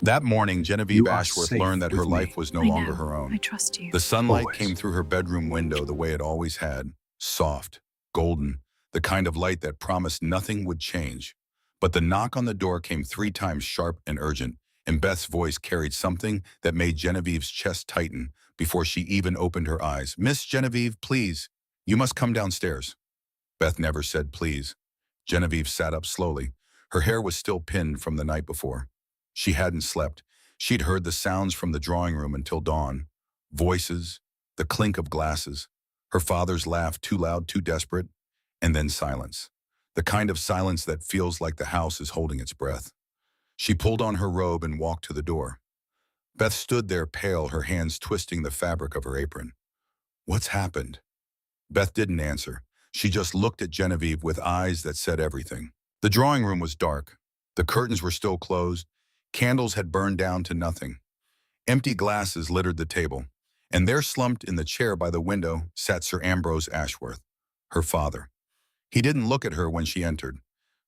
That morning, Genevieve You are Ashworth learned safe that her with life me. was no I longer know. her I own. trust you. The sunlight Always. came through her bedroom window the way it always had, soft, golden, the kind of light that promised nothing would change. But the knock on the door came 3 times sharp and urgent, and Beth's voice carried something that made Genevieve's chest tighten before she even opened her eyes. "Miss Genevieve, please, you must come downstairs." Beth never said please. Genevieve sat up slowly. Her hair was still pinned from the night before. She hadn't slept. She'd heard the sounds from the drawing room until dawn. Voices, the clink of glasses, her father's laugh too loud, too desperate, and then silence. The kind of silence that feels like the house is holding its breath. She pulled on her robe and walked to the door. Beth stood there pale, her hands twisting the fabric of her apron. "What's happened?" Beth didn't answer. She just looked at Genevieve with eyes that said everything. The drawing room was dark. The curtains were still closed. Candles had burned down to nothing. Empty glasses littered the table. And there, slumped in the chair by the window, sat Sir Ambrose Ashworth, her father. He didn't look at her when she entered.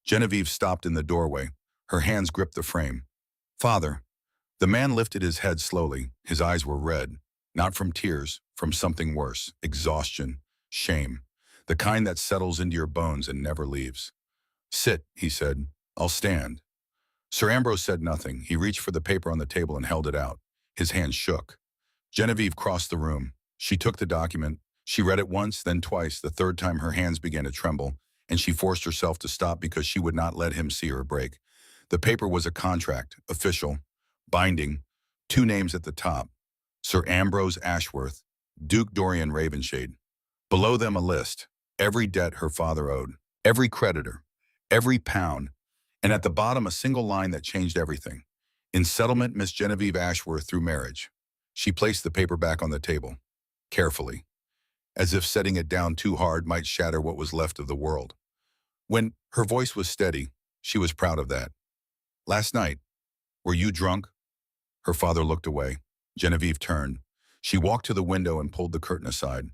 Genevieve stopped in the doorway. Her hands gripped the frame. "Father." The man lifted his head slowly. His eyes were red, not from tears, from something worse, exhaustion, shame, the kind that settles into your bones and never leaves. "Sit," he said. "I'll stand." Sir Ambrose said nothing. He reached for the paper on the table and held it out. His hand shook. Genevieve crossed the room. She took the document. She read it once, then twice. The third time her hands began to tremble, and she forced herself to stop because she would not let him see her break. The paper was a contract, official, binding, 2 names at the top: Sir Ambrose Ashworth, Duke Dorian Ravenshade. Below them a list, every debt her father owed, every creditor, every pound, and at the bottom a single line that changed everything. "In settlement, Miss Genevieve Ashworth through marriage." She placed the paper back on the table, carefully, as if setting it down too hard might shatter what was left of the world. When her voice was steady, she was proud of that. "Last night, were you drunk?" Her father looked away. Genevieve turned. She walked to the window and pulled the curtain aside.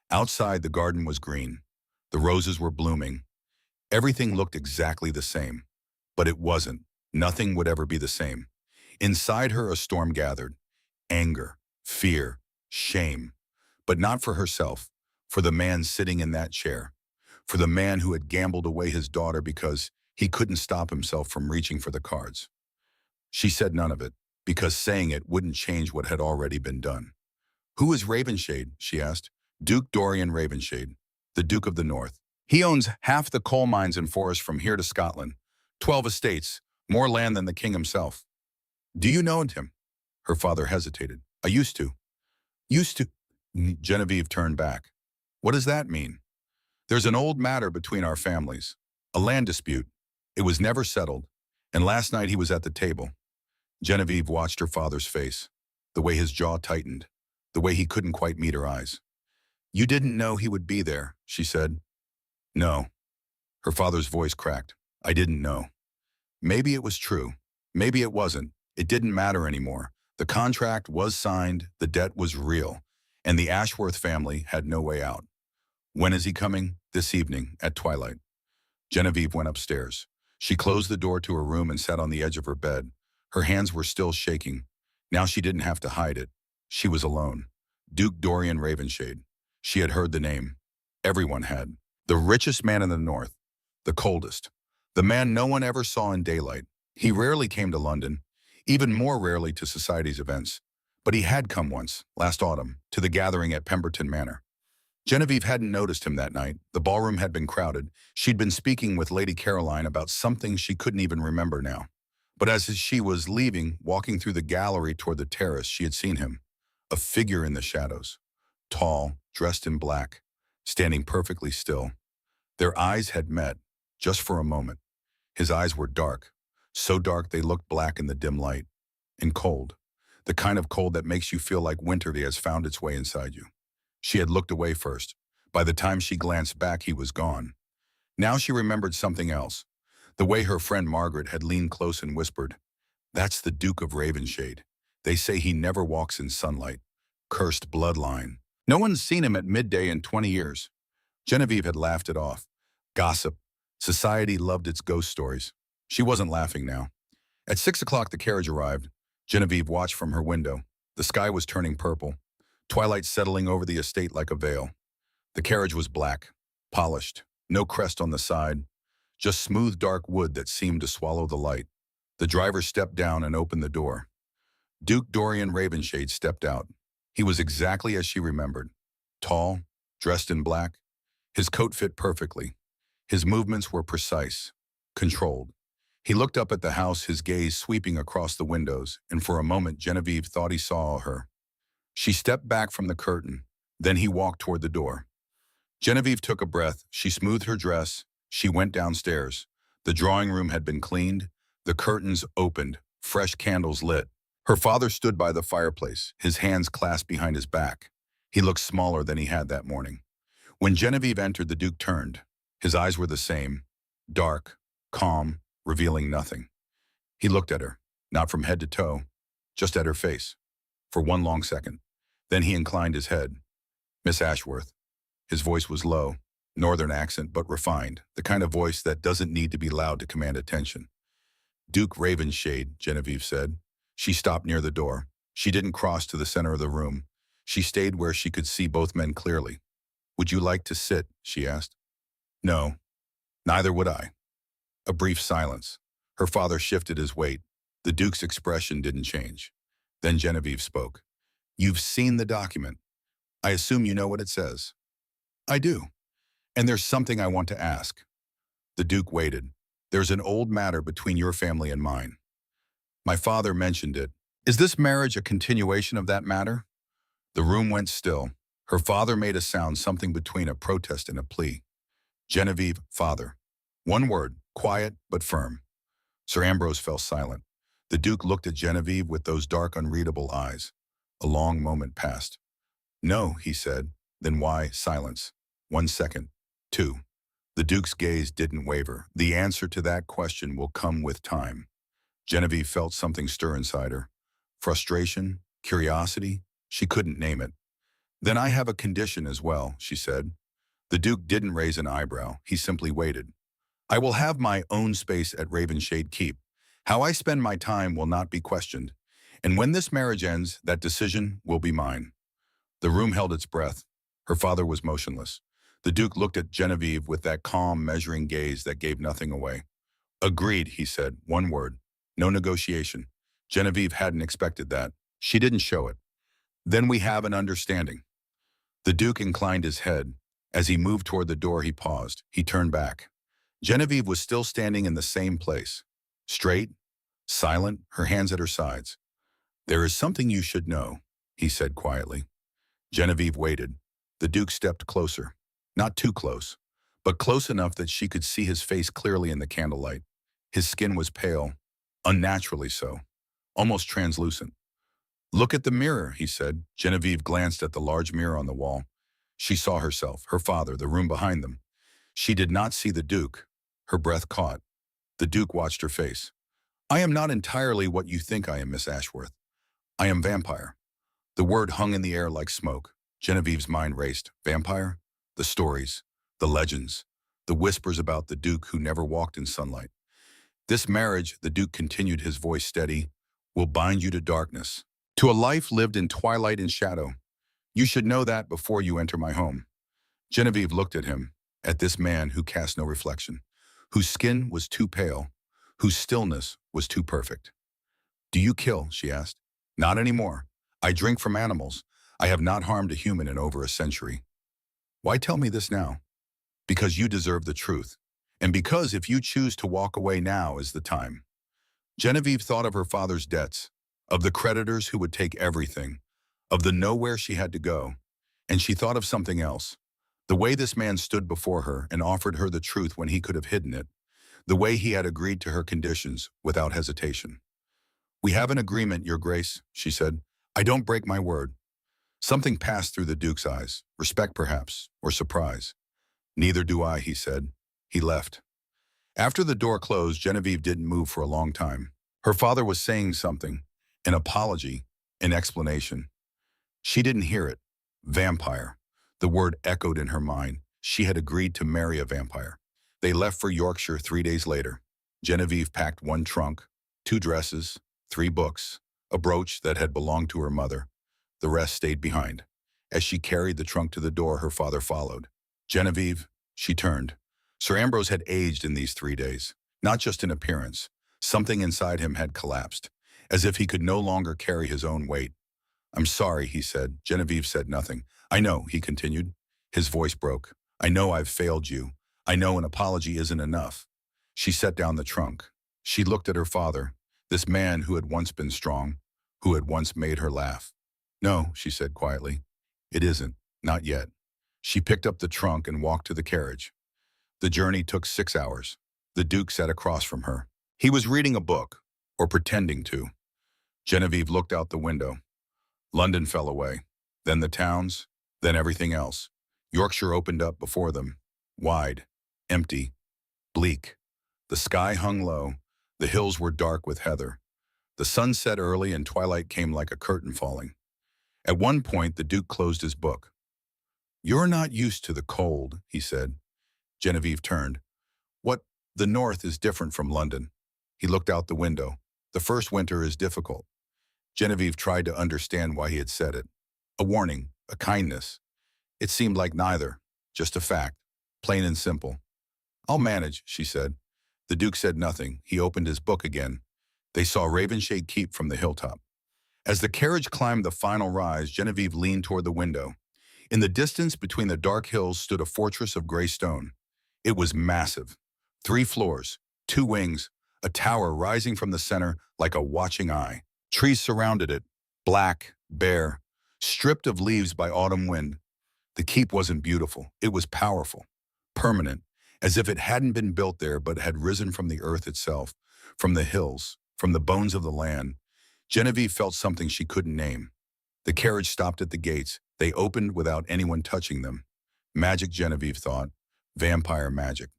Outside, the garden was green. The roses were blooming. Everything looked exactly the same. But it wasn't. Nothing would ever be the same. Inside her, a storm gathered. Anger, fear, shame. But not for herself, for the man sitting in that chair. For the man who had gambled away his daughter because he couldn't stop himself from reaching for the cards. She said none of it, because saying it wouldn't change what had already been done. "Who is Ravenshade?" she asked. "Duke Dorian Ravenshade, the Duke of the North. He owns half the coal mines and forests from here to Scotland. 12 estates, more land than the king himself." "Do you know him?" Her father hesitated. "I used to." "Used to?" Genevieve turned back. "What does that mean?" "There's an old matter between our families. A land dispute. It was never settled. And last night he was at the table." Genevieve watched her father's face, the way his jaw tightened, the way he couldn't quite meet her eyes. "You didn't know he would be there," she said. "No." Her father's voice cracked. "I didn't know." Maybe it was true. Maybe it wasn't. It didn't matter anymore. The contract was signed, the debt was real, and the Ashworth family had no way out. "When is he coming?" "This evening, at twilight." Genevieve went upstairs. She closed the door to her room and sat on the edge of her bed. Her hands were still shaking. Now she didn't have to hide it. She was alone. Duke Dorian Ravenshade. She had heard the name. Everyone had. The richest man in the north. The coldest. The man no one ever saw in daylight. He rarely came to London, even more rarely to society's events. But he had come once, last autumn, to the gathering at Pemberton Manor. Genevieve hadn't noticed him that night. The ballroom had been crowded. She'd been speaking with Lady Caroline about something she couldn't even remember now. But as she was leaving, walking through the gallery toward the terrace, she had seen him. A figure in the shadows. Tall, dressed in black, standing perfectly still. Their eyes had met, just for a moment. His eyes were dark, so dark they looked black in the dim light. And cold. The kind of cold that makes you feel like winter has found its way inside you. She had looked away first. By the time she glanced back, he was gone. Now she remembered something else. The way her friend Margaret had leaned close and whispered, "That's the Duke of Ravenshade. They say he never walks in sunlight. Cursed bloodline. No one's seen him at midday in 20 years. Genevieve had laughed it off. Gossip. Society loved its ghost stories. She wasn't laughing now. At 6 o'clock, the carriage arrived. Genevieve watched from her window. The sky was turning purple, twilight settling over the estate like a veil. The carriage was black, polished, no crest on the side, just smooth dark wood that seemed to swallow the light. The driver stepped down and opened the door. Duke Dorian Ravenshade stepped out. He was exactly as she remembered. Tall, dressed in black. His coat fit perfectly. His movements were precise, controlled. He looked up at the house, his gaze sweeping across the windows, and for a moment Genevieve thought he saw her. She stepped back from the curtain. Then he walked toward the door. Genevieve took a breath. She smoothed her dress. She went downstairs. The drawing room had been cleaned. The curtains opened. Fresh candles lit. Her father stood by the fireplace, his hands clasped behind his back. He looked smaller than he had that morning. When Genevieve entered, the Duke turned. His eyes were the same, dark, calm, revealing nothing. He looked at her, not from head to toe, just at her face, for one long second. Then he inclined his head. "Miss Ashworth." His voice was low, northern accent but refined, the kind of voice that doesn't need to be loud to command attention. "Duke Ravenshade," Genevieve said. She stopped near the door. She didn't cross to the center of the room. She stayed where she could see both men clearly. "Would you like to sit?" she asked. "No, neither would I." A brief silence. Her father shifted his weight. The Duke's expression didn't change. Then Genevieve spoke. "You've seen the document. I assume you know what it says." "I do. And there's something I want to ask." The Duke waited. "There's an old matter between your family and mine. My father mentioned it. Is this marriage a continuation of that matter?" The room went still. Her father made a sound, something between a protest and a plea. "Genevieve, father." One word, quiet but firm. Sir Ambrose fell silent. The Duke looked at Genevieve with those dark, unreadable eyes. A long moment passed. "No," he said. "Then why silence?" 1 second. 2. The Duke's gaze didn't waver. "The answer to that question will come with time." Genevieve felt something stir inside her. Frustration, curiosity, she couldn't name it. "Then I have a condition as well," she said. The Duke didn't raise an eyebrow. He simply waited. "I will have my own space at Ravenshade Keep. How I spend my time will not be questioned. And when this marriage ends, that decision will be mine." The room held its breath. Her father was motionless. The Duke looked at Genevieve with that calm, measuring gaze that gave nothing away. "Agreed," he said. One word. No negotiation. Genevieve hadn't expected that. She didn't show it. "Then we have an understanding." The Duke inclined his head. As he moved toward the door, he paused. He turned back. Genevieve was still standing in the same place. Straight, silent, her hands at her sides. "There is something you should know," he said quietly. Genevieve waited. The Duke stepped closer. Not too close, but close enough that she could see his face clearly in the candlelight. His skin was pale, unnaturally so, almost translucent. "Look at the mirror," he said. Genevieve glanced at the large mirror on the wall. She saw herself, her father, the room behind them. She did not see the Duke. Her breath caught. The Duke watched her face. "I am not entirely what you think I am, Miss Ashworth. I am vampire." The word hung in the air like smoke. Genevieve's mind raced. Vampire? The stories, the legends, the whispers about the Duke who never walked in sunlight. "This marriage," the Duke continued, his voice steady, "will bind you to darkness, to a life lived in twilight and shadow. You should know that before you enter my home." Genevieve looked at him, at this man who cast no reflection, whose skin was too pale, whose stillness was too perfect. "Do you kill?" she asked. "Not anymore. I drink from animals. I have not harmed a human in over a century." "Why tell me this now?" "Because you deserve the truth. And because if you choose to walk away, now is the time." Genevieve thought of her father's debts, of the creditors who would take everything, of the nowhere she had to go. And she thought of something else. The way this man stood before her and offered her the truth when he could have hidden it. The way he had agreed to her conditions without hesitation. "We have an agreement, Your Grace," she said. "I don't break my word." Something passed through the Duke's eyes. Respect, perhaps, or surprise. "Neither do I," he said. He left. After the door closed, Genevieve didn't move for a long time. Her father was saying something, an apology, an explanation. She didn't hear it. Vampire. The word echoed in her mind. She had agreed to marry a vampire. They left for Yorkshire 3 days later. Genevieve packed one trunk, 2 dresses, 3 books, a brooch that had belonged to her mother. The rest stayed behind. As she carried the trunk to the door, her father followed. Genevieve, she turned. Sir Ambrose had aged in these 3 days, not just in appearance. Something inside him had collapsed, as if he could no longer carry his own weight. I'm sorry, he said. Genevieve said nothing. I know, he continued. His voice broke. I know I've failed you. I know an apology isn't enough. She set down the trunk. She looked at her father, this man who had once been strong, who had once made her laugh. No, she said quietly. It isn't. Not yet. She picked up the trunk and walked to the carriage. The journey took 6 hours. The Duke sat across from her. He was reading a book, or pretending to. Genevieve looked out the window. London fell away, then the towns, then everything else. Yorkshire opened up before them, wide, empty, bleak. The sky hung low, the hills were dark with heather. The sun set early and twilight came like a curtain falling. At one point, the Duke closed his book. You're not used to the cold, he said. Genevieve turned. What? The north is different from London. He looked out the window. The first winter is difficult. Genevieve tried to understand why he had said it. A warning, a kindness. It seemed like neither, just a fact, plain and simple. I'll manage, she said. The Duke said nothing. He opened his book again. They saw Ravensshade Keep from the hilltop. As the carriage climbed the final rise, Genevieve leaned toward the window. In the distance between the dark hills stood a fortress of gray stone. It was massive. 3 floors, 2 wings, a tower rising from the center like a watching eye. Trees surrounded it, black, bare, stripped of leaves by autumn wind. The keep wasn't beautiful. It was powerful, permanent, as if it hadn't been built there but had risen from the earth itself, from the hills, from the bones of the land. Genevieve felt something she couldn't name. The carriage stopped at the gates. They opened without anyone touching them. Magic, Genevieve thought. Vampire magic.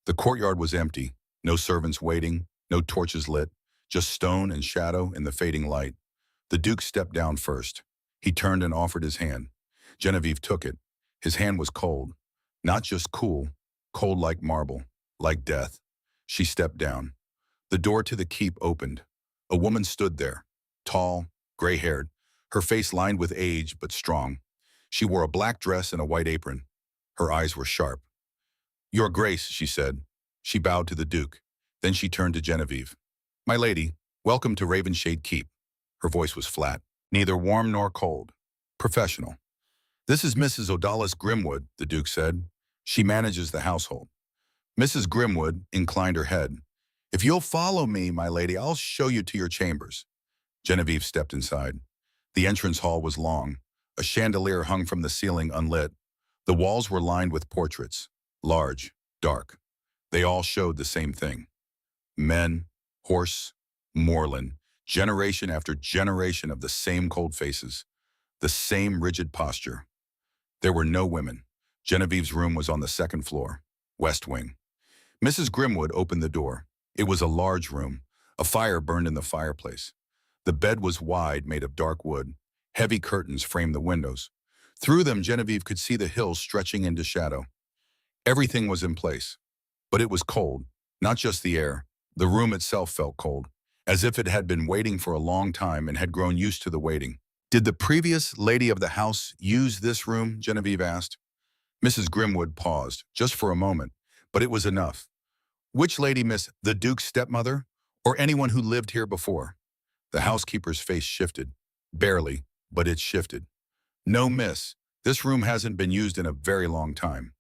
The courtyard was empty. No servants waiting, no torches lit, just stone and shadow in the fading light. The Duke stepped down first. He turned and offered his hand. Genevieve took it. His hand was cold. Not just cool, cold like marble, like death. She stepped down. The door to the keep opened. A woman stood there, tall, gray-haired, her face lined with age but strong. She wore a black dress and a white apron. Her eyes were sharp. Your Grace, she said. She bowed to the Duke. Then she turned to Genevieve. My lady, welcome to Ravensshade Keep. Her voice was flat, neither warm nor cold. Professional. This is Mrs. Odalis Grimwood, the Duke said. She manages the household. Mrs. Grimwood inclined her head. If you'll follow me, my lady, I'll show you to your chambers. Genevieve stepped inside. The entrance hall was long. A chandelier hung from the ceiling unlit. The walls were lined with portraits, large, dark. They all showed the same thing. Men, horse, moorland, generation after generation of the same cold faces, the same rigid posture. There were no women. Genevieve's room was on the second floor, west wing. Mrs. Grimwood opened the door. It was a large room. A fire burned in the fireplace. The bed was wide, made of dark wood. Heavy curtains framed the windows. Through them, Genevieve could see the hills stretching into shadow. Everything was in place, but it was cold, not just the air. The room itself felt cold, as if it had been waiting for a long time and had grown used to the waiting. Did the previous lady of the house use this room? Genevieve asked. Mrs. Grimwood paused, just for a moment, but it was enough. Which lady, Miss the Duke's stepmother, or anyone who lived here before? The housekeeper's face shifted. Barely, but it shifted. No, miss. This room hasn't been used in a very long time.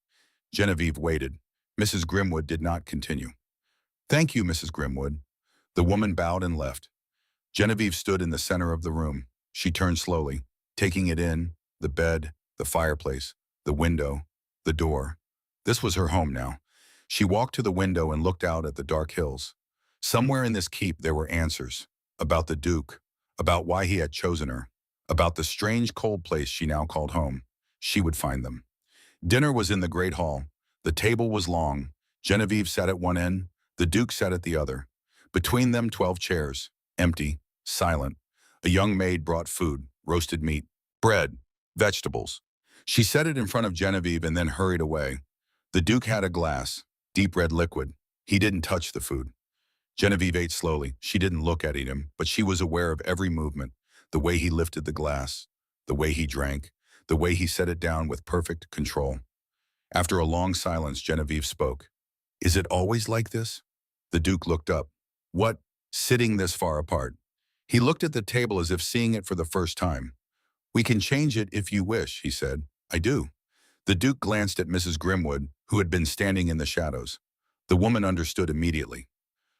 Genevieve waited. Mrs. Grimwood did not continue. Thank you, Mrs. Grimwood. The woman bowed and left. Genevieve stood in the center of the room. She turned slowly, taking it in, the bed, the fireplace, the window, the door. This was her home now. She walked to the window and looked out at the dark hills. Somewhere in this keep there were answers. About the Duke, about why he had chosen her, about the strange cold place she now called home. She would find them. Dinner was in the great hall. The table was long. Genevieve sat at one end. The Duke sat at the other. Between them, 12 chairs, empty, silent. A young maid brought food, roasted meat, bread, vegetables. She set it in front of Genevieve and then hurried away. The Duke had a glass, deep red liquid. He didn't touch the food. Genevieve ate slowly. She didn't look at him, but she was aware of every movement, the way he lifted the glass, the way he drank, the way he set it down with perfect control. After a long silence, Genevieve spoke. Is it always like this? The Duke looked up. What? Sitting this far apart. He looked at the table as if seeing it for the first time. We can change it if you wish, he said. I do. The Duke glanced at Mrs. Grimwood, who had been standing in the shadows. The woman understood immediately.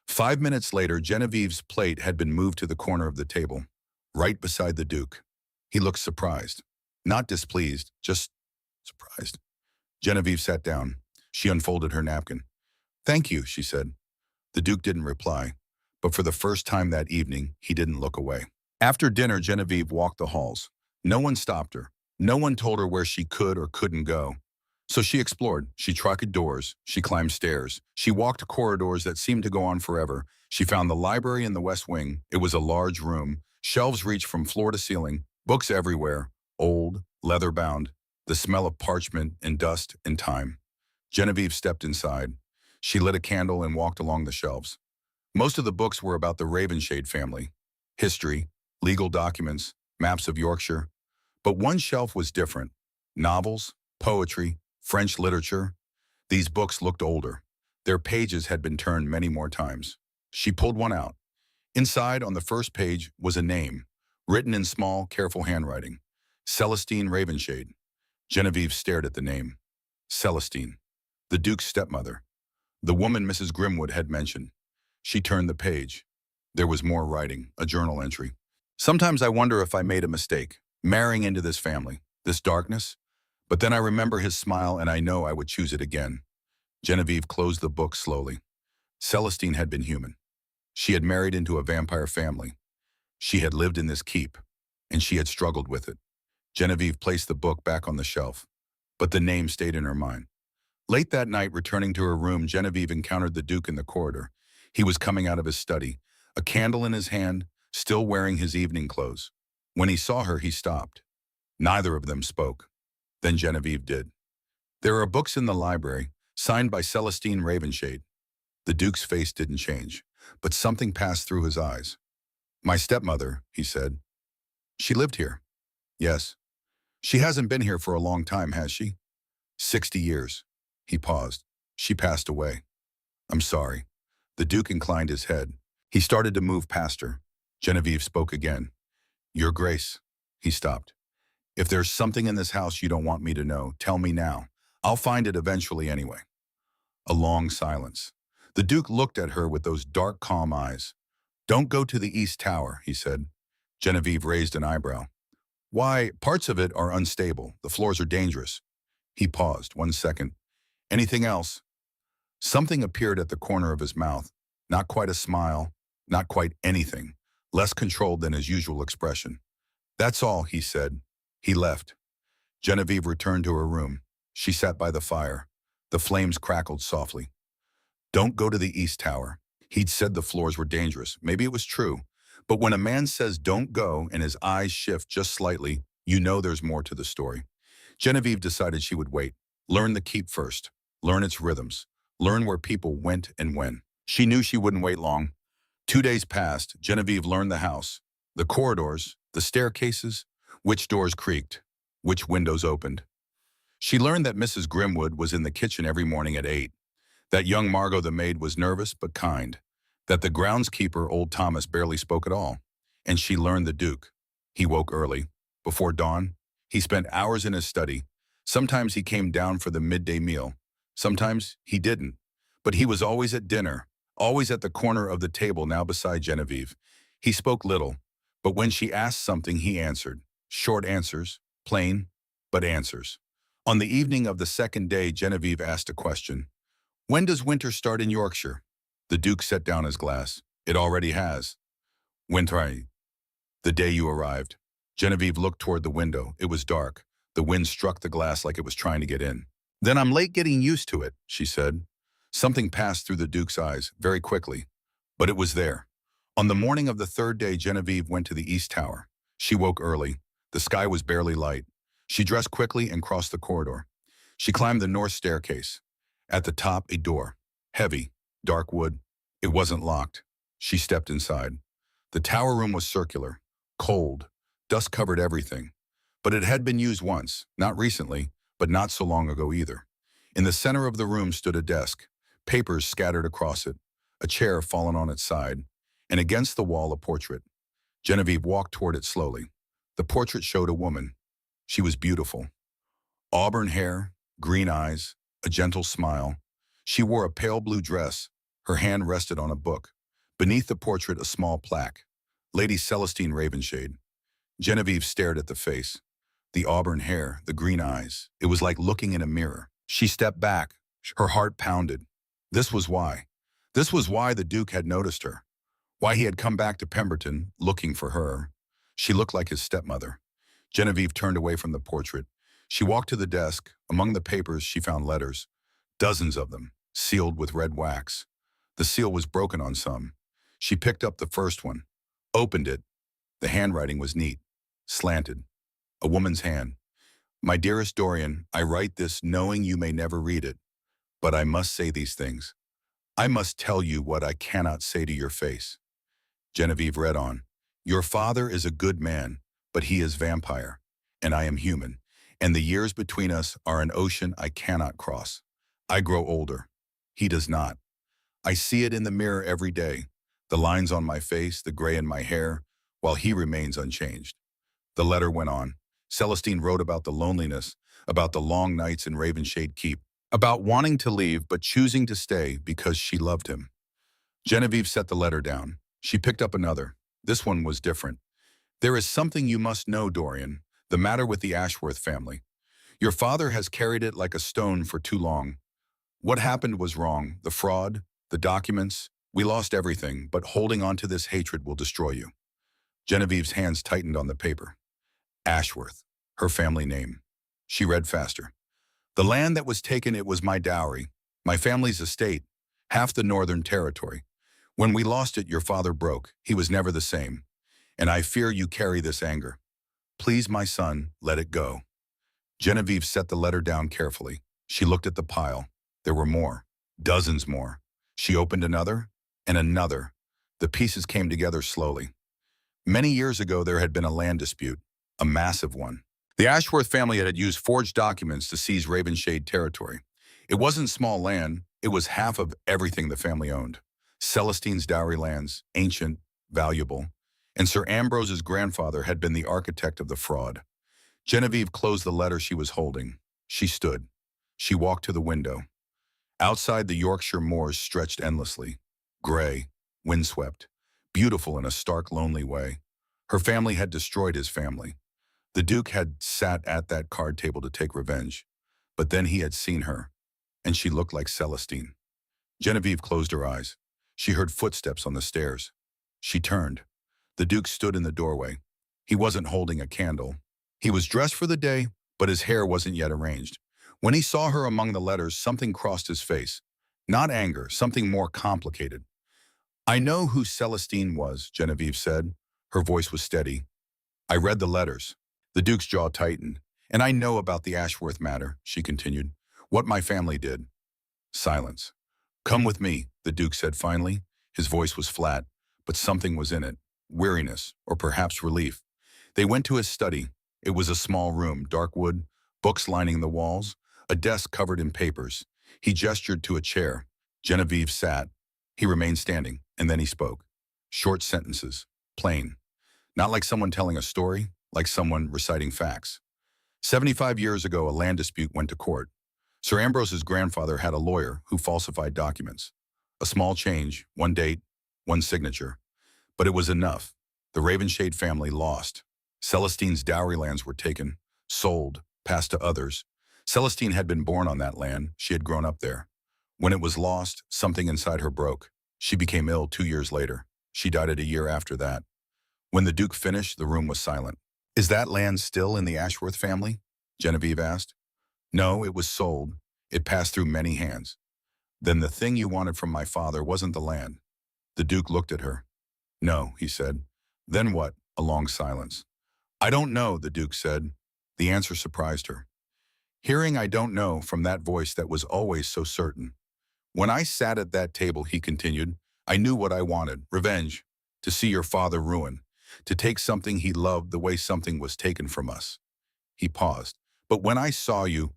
5 minutes later, Genevieve's plate had been moved to the corner of the table, right beside the Duke. He looked surprised. Not displeased, just surprised. Genevieve sat down. She unfolded her napkin. Thank you, she said. The Duke didn't reply, but for the first time that evening, he didn't look away. After dinner, Genevieve walked the halls. No one stopped her. No one told her where she could or couldn't go. So she explored. She tried doors. She climbed stairs. She walked corridors that seemed to go on forever. She found the library in the West Wing. It was a large room. Shelves reached from floor to ceiling. Books everywhere. Old, leather-bound. The smell of parchment and dust and time. Genevieve stepped inside. She lit a candle and walked along the shelves. Most of the books were about the Ravenshade family. History, legal documents, maps of Yorkshire. But one shelf was different. Novels, poetry, French literature. These books looked older. Their pages had been turned many more times. She pulled one out. Inside, on the first page, was a name, written in small, careful handwriting. Celestine Ravenshade. Genevieve stared at the name. Celestine, the Duke's stepmother. The woman Mrs. Grimwood had mentioned. She turned the page. There was more writing, a journal entry. Sometimes I wonder if I made a mistake, marrying into this family, this darkness. But then I remember his smile and I know I would choose it again. Genevieve closed the book slowly. Celestine had been human. She had married into a vampire family. She had lived in this keep, and she had struggled with it. Genevieve placed the book back on the shelf, but the name stayed in her mind. Late that night, returning to her room, Genevieve encountered the Duke in the corridor. He was coming out of his study, a candle in his hand, still wearing his evening clothes. When he saw her, he stopped. Neither of them spoke. Then Genevieve did. There are books in the library, signed by Celestine Ravenshade. The Duke's face didn't change, but something passed through his eyes. My stepmother, he said. She lived here. Yes. She hasn't been here for a long time, has she? 60 years. He paused. She passed away. I'm sorry. The Duke inclined his head. He started to move past her. Genevieve spoke again. Your Grace. He stopped. If there's something in this house you don't want me to know, tell me now. I'll find it eventually anyway. A long silence. The Duke looked at her with those dark, calm eyes. Don't go to the East Tower, he said. Genevieve raised an eyebrow. Why, parts of it are unstable. The floors are dangerous. He paused. 1 second. Anything else? Something appeared at the corner of his mouth. Not quite a smile, not quite anything. Less controlled than his usual expression. That's all, he said. He left. Genevieve returned to her room. She sat by the fire. The flames crackled softly. Don't go to the East Tower. He'd said the floors were dangerous. Maybe it was true. But when a man says don't go and his eyes shift just slightly, you know there's more to the story. Genevieve decided she would wait. Learn the keep first. Learn its rhythms. Learn where people went and when. She knew she wouldn't wait long. 2 days passed. Genevieve learned the house. The corridors, the staircases, which doors creaked, which windows opened. She learned that Mrs. Grimwood was in the kitchen every morning at 8. That young Margot the maid was nervous but kind. That the groundskeeper, old Thomas, barely spoke at all. And she learned the Duke. He woke early. Before dawn, he spent hours in his study. Sometimes he came down for the midday meal. Sometimes he didn't. But he was always at dinner, always at the corner of the table now beside Genevieve. He spoke little, but when she asked something, he answered. Short answers, plain, but answers. On the evening of the second day, Genevieve asked a question. When does winter start in Yorkshire? The Duke set down his glass. It already has. Winter, the day you arrived. Genevieve looked toward the window. It was dark. The wind struck the glass like it was trying to get in. Then I'm late getting used to it, she said. Something passed through the Duke's eyes, very quickly. But it was there. On the morning of the third day, Genevieve went to the East Tower. She woke early. The sky was barely light. She dressed quickly and crossed the corridor. She climbed the north staircase. At the top, a door. Heavy, dark wood. It wasn't locked. She stepped inside. The tower room was circular, cold, dust covered everything. But it had been used once, not recently, but not so long ago either. In the center of the room stood a desk, papers scattered across it, a chair fallen on its side, and against the wall a portrait. Genevieve walked toward it slowly. The portrait showed a woman. She was beautiful. Auburn hair, green eyes, a gentle smile. She wore a pale blue dress. Her hand rested on a book. Beneath the portrait, a small plaque. Lady Celestine Ravenshade. Genevieve stared at the face. The auburn hair, the green eyes. It was like looking in a mirror. She stepped back. Her heart pounded. This was why. This was why the Duke had noticed her. Why he had come back to Pemberton, looking for her. She looked like his stepmother. Genevieve turned away from the portrait. She walked to the desk. Among the papers, she found letters. Dozens of them, sealed with red wax. The seal was broken on some. She picked up the first one, opened it. The handwriting was neat, slanted. A woman's hand. My dearest Dorian, I write this knowing you may never read it, but I must say these things. I must tell you what I cannot say to your face. Genevieve read on. Your father is a good man, but he is vampire, and I am human, and the years between us are an ocean I cannot cross. I grow older. He does not. I see it in the mirror every day, the lines on my face, the gray in my hair, while he remains unchanged. The letter went on. Celestine wrote about the loneliness, about the long nights in Ravenshade Keep, about wanting to leave but choosing to stay because she loved him. Genevieve set the letter down. She picked up another. This one was different. There is something you must know, Dorian, the matter with the Ashworth family. Your father has carried it like a stone for too long. What happened was wrong, the fraud, the documents. We lost everything, but holding on to this hatred will destroy you. Genevieve's hands tightened on the paper. Ashworth, her family name. She read faster. The land that was taken, it was my dowry, my family's estate, half the northern territory. When we lost it, your father broke. He was never the same. And I fear you carry this anger. Please, my son, let it go. Genevieve set the letter down carefully. She looked at the pile. There were more, dozens more. She opened another and another. The pieces came together slowly. Many years ago, there had been a land dispute, a massive one. The Ashworth family had used forged documents to seize Ravenshade territory. It wasn't small land, it was half of everything the family owned. Celestine's dowry lands, ancient, valuable, and Sir Ambrose's grandfather had been the architect of the fraud. Genevieve closed the letter she was holding. She stood. She walked to the window. Outside, the Yorkshire moors stretched endlessly, gray, windswept, beautiful in a stark, lonely way. Her family had destroyed his family. The Duke had sat at that card table to take revenge, but then he had seen her, and she looked like Celestine. Genevieve closed her eyes. She heard footsteps on the stairs. She turned. The Duke stood in the doorway. He wasn't holding a candle. He was dressed for the day, but his hair wasn't yet arranged. When he saw her among the letters, something crossed his face. Not anger, something more complicated. I know who Celestine was, Genevieve said. Her voice was steady. I read the letters. The Duke's jaw tightened. And I know about the Ashworth matter, she continued. What my family did. Silence. Come with me, the Duke said finally. His voice was flat, but something was in it. Weariness, or perhaps relief. They went to his study. It was a small room, dark wood, books lining the walls, a desk covered in papers. He gestured to a chair. Genevieve sat. He remained standing, and then he spoke. Short sentences, plain. Not like someone telling a story, like someone reciting facts. 75 years ago, a land dispute went to court. Sir Ambrose's grandfather had a lawyer who falsified documents. A small change, one date, one signature. But it was enough. The Ravenshade family lost. Celestine's dowry lands were taken, sold, passed to others. Celestine had been born on that land. She had grown up there. When it was lost, something inside her broke. She became ill 2 years later. She died a year after that. When the Duke finished, the room was silent. Is that land still in the Ashworth family? Genevieve asked. No, it was sold. It passed through many hands. Then the thing you wanted from my father wasn't the land. The Duke looked at her. No, he said. Then what? A long silence. I don't know, the Duke said. The answer surprised her. Hearing I don't know from that voice that was always so certain. When I sat at that table, he continued, I knew what I wanted, revenge, to see your father ruin, to take something he loved the way something was taken from us. He paused. But when I saw you,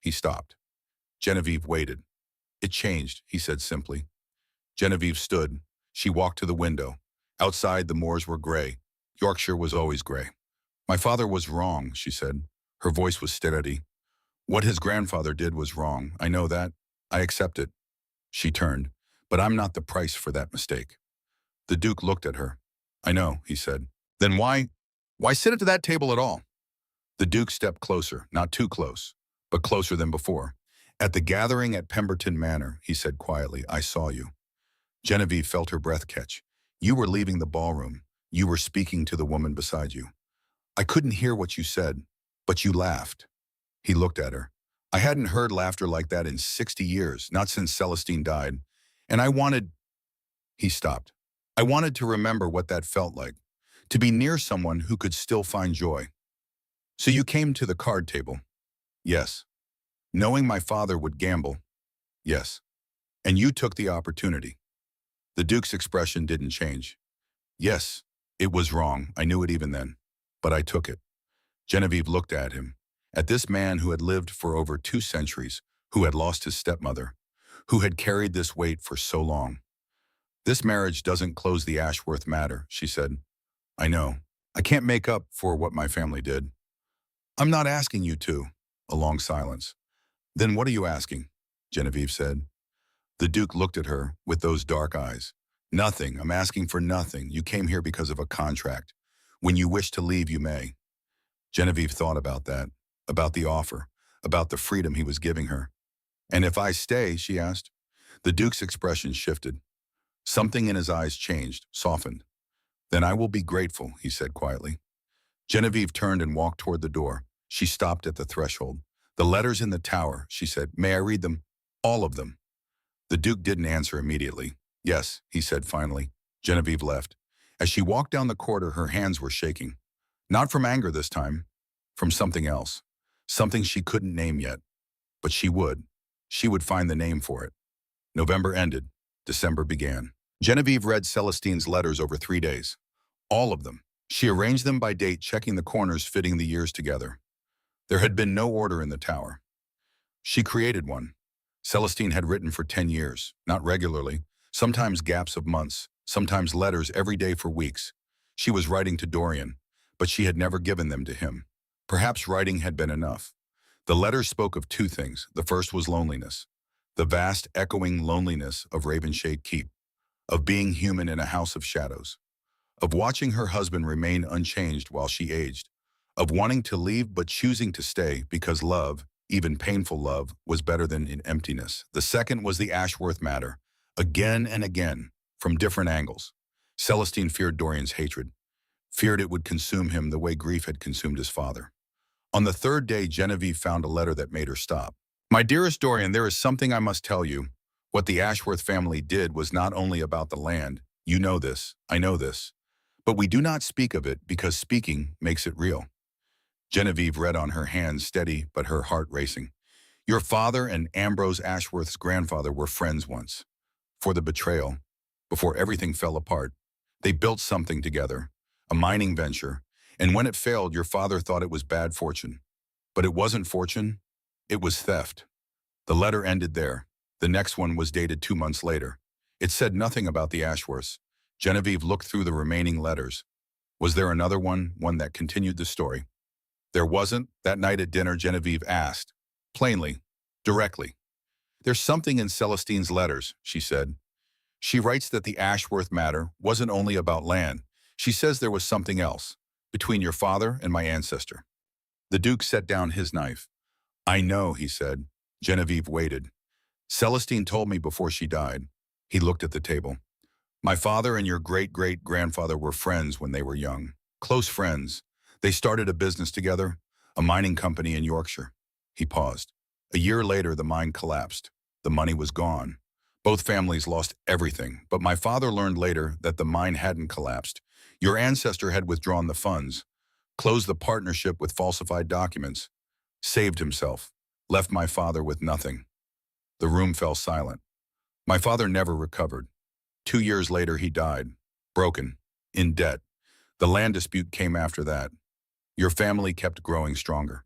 he stopped. Genevieve waited. It changed, he said simply. Genevieve stood. She walked to the window. Outside, the moors were gray. Yorkshire was always gray. My father was wrong, she said. Her voice was steady. What his grandfather did was wrong. I know that. I accept it. She turned. But I'm not the price for that mistake. The Duke looked at her. I know, he said. Then why sit at that table at all? The Duke stepped closer, not too close, but closer than before. At the gathering at Pemberton Manor, he said quietly, I saw you. Genevieve felt her breath catch. You were leaving the ballroom. You were speaking to the woman beside you. I couldn't hear what you said, but you laughed. He looked at her. I hadn't heard laughter like that in 60 years, not since Celestine died. And he stopped. I wanted to remember what that felt like, to be near someone who could still find joy. So you came to the card table? Yes. Knowing my father would gamble? Yes. And you took the opportunity. The Duke's expression didn't change. Yes, it was wrong. I knew it even then. But I took it. Genevieve looked at him, at this man who had lived for over 2 centuries, who had lost his stepmother, who had carried this weight for so long. This marriage doesn't close the Ashworth matter, she said. I know. I can't make up for what my family did. I'm not asking you to. A long silence. Then what are you asking? Genevieve said. The Duke looked at her with those dark eyes. Nothing. I'm asking for nothing. You came here because of a contract. When you wish to leave, you may. Genevieve thought about that, about the offer, about the freedom he was giving her. And if I stay, she asked. The Duke's expression shifted. Something in his eyes changed, softened. Then I will be grateful, he said quietly. Genevieve turned and walked toward the door. She stopped at the threshold. The letters in the tower, she said. May I read them? All of them. The Duke didn't answer immediately. Yes, he said finally. Genevieve left. As she walked down the corridor, her hands were shaking. Not from anger this time, from something else. Something she couldn't name yet. But she would. She would find the name for it. November ended. December began. Genevieve read Celestine's letters over 3 days. All of them. She arranged them by date, checking the corners, fitting the years together. There had been no order in the tower. She created one. Celestine had written for 10 years, not regularly, sometimes gaps of months, sometimes letters every day for weeks. She was writing to Dorian, but she had never given them to him. Perhaps writing had been enough. The letters spoke of 2 things. The first was loneliness, the vast, echoing loneliness of Ravenshade Keep, of being human in a house of shadows, of watching her husband remain unchanged while she aged, of wanting to leave but choosing to stay because love, even painful love, was better than in emptiness. The second was the Ashworth matter. Again and again, from different angles. Celestine feared Dorian's hatred, feared it would consume him the way grief had consumed his father. On the 3rd day, Genevieve found a letter that made her stop. My dearest Dorian, there is something I must tell you. What the Ashworth family did was not only about the land. You know this, I know this. But we do not speak of it because speaking makes it real. Genevieve read on, her hands steady but her heart racing. Your father and Ambrose Ashworth's grandfather were friends once. For the betrayal, before everything fell apart, they built something together, a mining venture, and when it failed, your father thought it was bad fortune. But it wasn't fortune, it was theft. The letter ended there. The next one was dated 2 months later. It said nothing about the Ashworths. Genevieve looked through the remaining letters. Was there another one that continued the story? There wasn't. That night at dinner, Genevieve asked, plainly, directly. There's something in Celestine's letters, she said. She writes that the Ashworth matter wasn't only about land. She says there was something else, between your father and my ancestor. The Duke set down his knife. I know, he said. Genevieve waited. Celestine told me before she died. He looked at the table. My father and your great-great-grandfather were friends when they were young. Close friends. They started a business together, a mining company in Yorkshire. He paused. A year later, the mine collapsed. The money was gone. Both families lost everything, but my father learned later that the mine hadn't collapsed. Your ancestor had withdrawn the funds, closed the partnership with falsified documents, saved himself, left my father with nothing. The room fell silent. My father never recovered. 2 years later, he died, broken, in debt. The land dispute came after that. Your family kept growing stronger.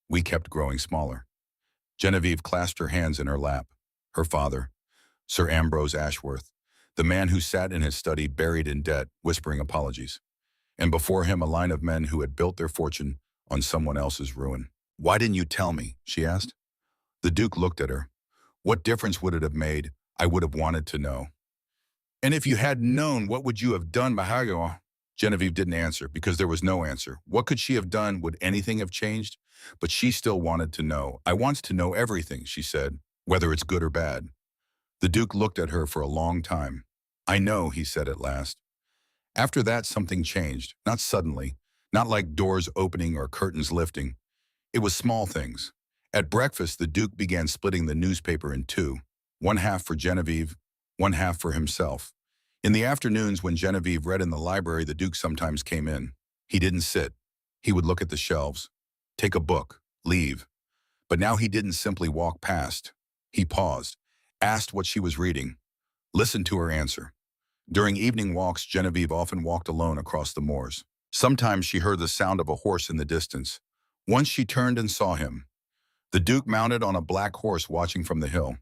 We kept growing smaller. Genevieve clasped her hands in her lap. Her father, Sir Ambrose Ashworth, the man who sat in his study buried in debt, whispering apologies. And before him a line of men who had built their fortune on someone else's ruin. "Why didn't you tell me?" she asked. The Duke looked at her. "What difference would it have made? I would have wanted to know." "And if you had known, what would you have done, Mahago?" Genevieve didn't answer because there was no answer. What could she have done? Would anything have changed? But she still wanted to know. "I want to know everything," she said, "whether it's good or bad." The Duke looked at her for a long time. "I know," he said at last. After that, something changed, not suddenly, not like doors opening or curtains lifting. It was small things. At breakfast, the Duke began splitting the newspaper in two, one half for Genevieve, one half for himself. In the afternoons when Genevieve read in the library, the Duke sometimes came in. He didn't sit. He would look at the shelves, take a book, leave. But now he didn't simply walk past. He paused, asked what she was reading, listened to her answer. During evening walks, Genevieve often walked alone across the moors. Sometimes she heard the sound of a horse in the distance. Once she turned and saw him. The Duke mounted on a black horse watching from the hill.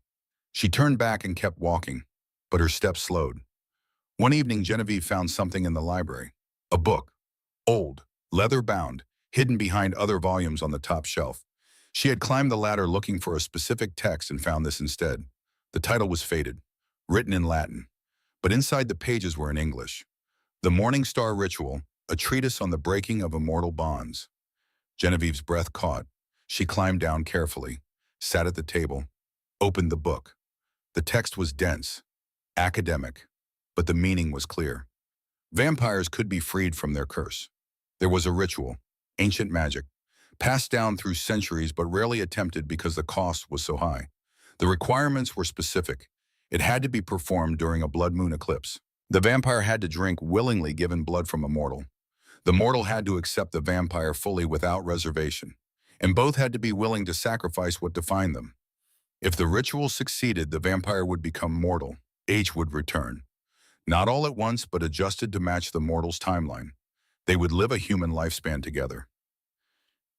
She turned back and kept walking, but her steps slowed. One evening, Genevieve found something in the library. A book, old, leather-bound, hidden behind other volumes on the top shelf. She had climbed the ladder looking for a specific text and found this instead. The title was faded, written in Latin, but inside the pages were in English. The Morning Star Ritual, a treatise on the breaking of immortal bonds. Genevieve's breath caught. She climbed down carefully, sat at the table, opened the book. The text was dense, academic, but the meaning was clear. Vampires could be freed from their curse. There was a ritual, ancient magic, passed down through centuries but rarely attempted because the cost was so high. The requirements were specific. It had to be performed during a blood moon eclipse. The vampire had to drink willingly given blood from a mortal. The mortal had to accept the vampire fully without reservation, and both had to be willing to sacrifice what defined them. If the ritual succeeded, the vampire would become mortal. Age would return. Not all at once, but adjusted to match the mortal's timeline. They would live a human lifespan together.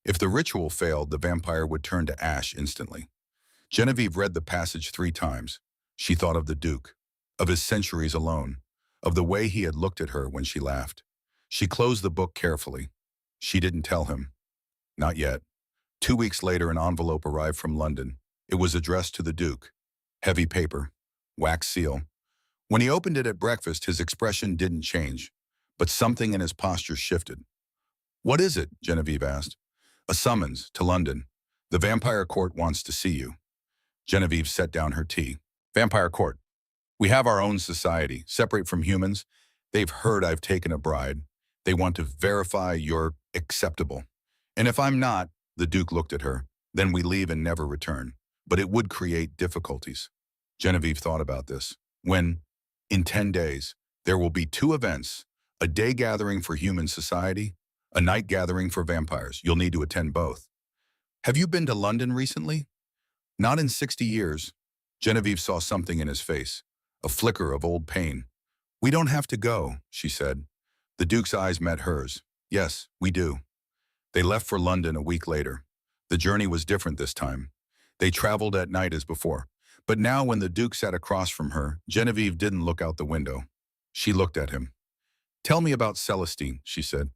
If the ritual failed, the vampire would turn to ash instantly. Genevieve read the passage 3 times. She thought of the Duke, of his centuries alone, of the way he had looked at her when she laughed. She closed the book carefully. She didn't tell him. Not yet. 2 weeks later, an envelope arrived from London. It was addressed to the Duke. Heavy paper, wax seal. When he opened it at breakfast, his expression didn't change, but something in his posture shifted. "What is it?" Genevieve asked. "A summons to London. The Vampire Court wants to see you." Genevieve set down her tea. "Vampire Court. We have our own society, separate from humans. They've heard I've taken a bride. They want to verify you're acceptable. And if I'm not," the Duke looked at her, "then we leave and never return. But it would create difficulties." Genevieve thought about this. "When, in 10 days, there will be 2 events, a day gathering for human society, a night gathering for vampires. You'll need to attend both." "Have you been to London recently?" "Not in 60 years. Genevieve saw something in his face, a flicker of old pain. "We don't have to go," she said. The Duke's eyes met hers. "Yes, we do." They left for London a week later. The journey was different this time. They traveled at night as before. But now when the Duke sat across from her, Genevieve didn't look out the window. She looked at him. "Tell me about Celestine," she said.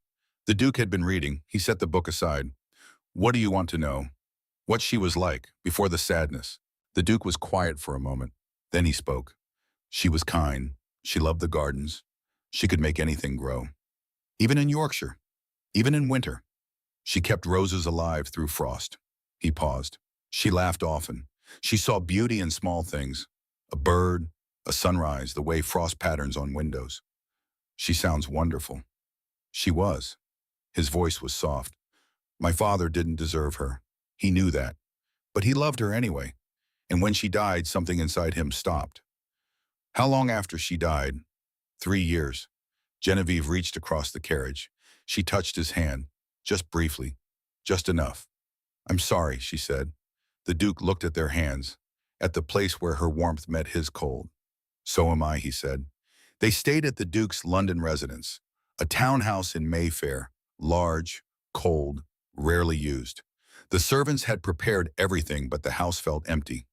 The Duke had been reading. He set the book aside. "What do you want to know?" "What she was like, before the sadness." The Duke was quiet for a moment. Then he spoke. "She was kind. She loved the gardens. She could make anything grow. Even in Yorkshire. Even in winter. She kept roses alive through frost." He paused. "She laughed often. She saw beauty in small things. A bird, a sunrise, the way frost patterns on windows. She sounds wonderful." She was. His voice was soft. "My father didn't deserve her. He knew that. But he loved her anyway. And when she died, something inside him stopped." "How long after she died?" 3 years. Genevieve reached across the carriage. She touched his hand, just briefly, just enough. "I'm sorry," she said. The Duke looked at their hands, at the place where her warmth met his cold. "So am I," he said. They stayed at the Duke's London residence, a townhouse in Mayfair, large, cold, rarely used. The servants had prepared everything, but the house felt empty.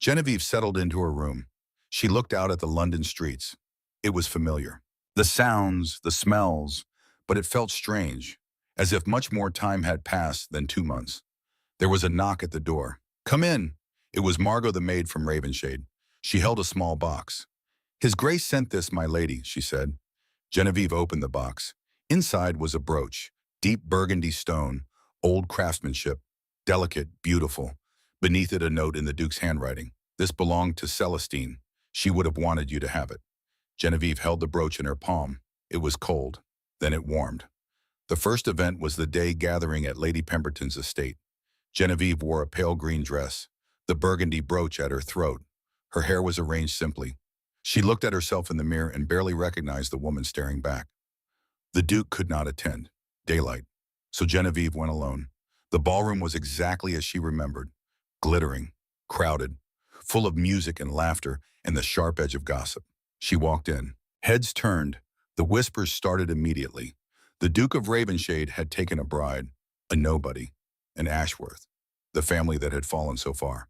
Genevieve settled into her room. She looked out at the London streets. It was familiar. The sounds, the smells, but it felt strange, as if much more time had passed than 2 months. There was a knock at the door. "Come in." It was Margot, the maid from Ravenshade. She held a small box. "His Grace sent this, my lady," she said. Genevieve opened the box. Inside was a brooch, deep burgundy stone, old craftsmanship, delicate, beautiful. Beneath it a note in the Duke's handwriting. "This belonged to Celestine. She would have wanted you to have it." Genevieve held the brooch in her palm. It was cold. Then it warmed. The first event was the day gathering at Lady Pemberton's estate. Genevieve wore a pale green dress, the burgundy brooch at her throat. Her hair was arranged simply. She looked at herself in the mirror and barely recognized the woman staring back. The Duke could not attend. Daylight. So Genevieve went alone. The ballroom was exactly as she remembered. Glittering, crowded, full of music and laughter and the sharp edge of gossip. She walked in. Heads turned. The whispers started immediately. The Duke of Ravenshade had taken a bride, a nobody, an Ashworth, the family that had fallen so far.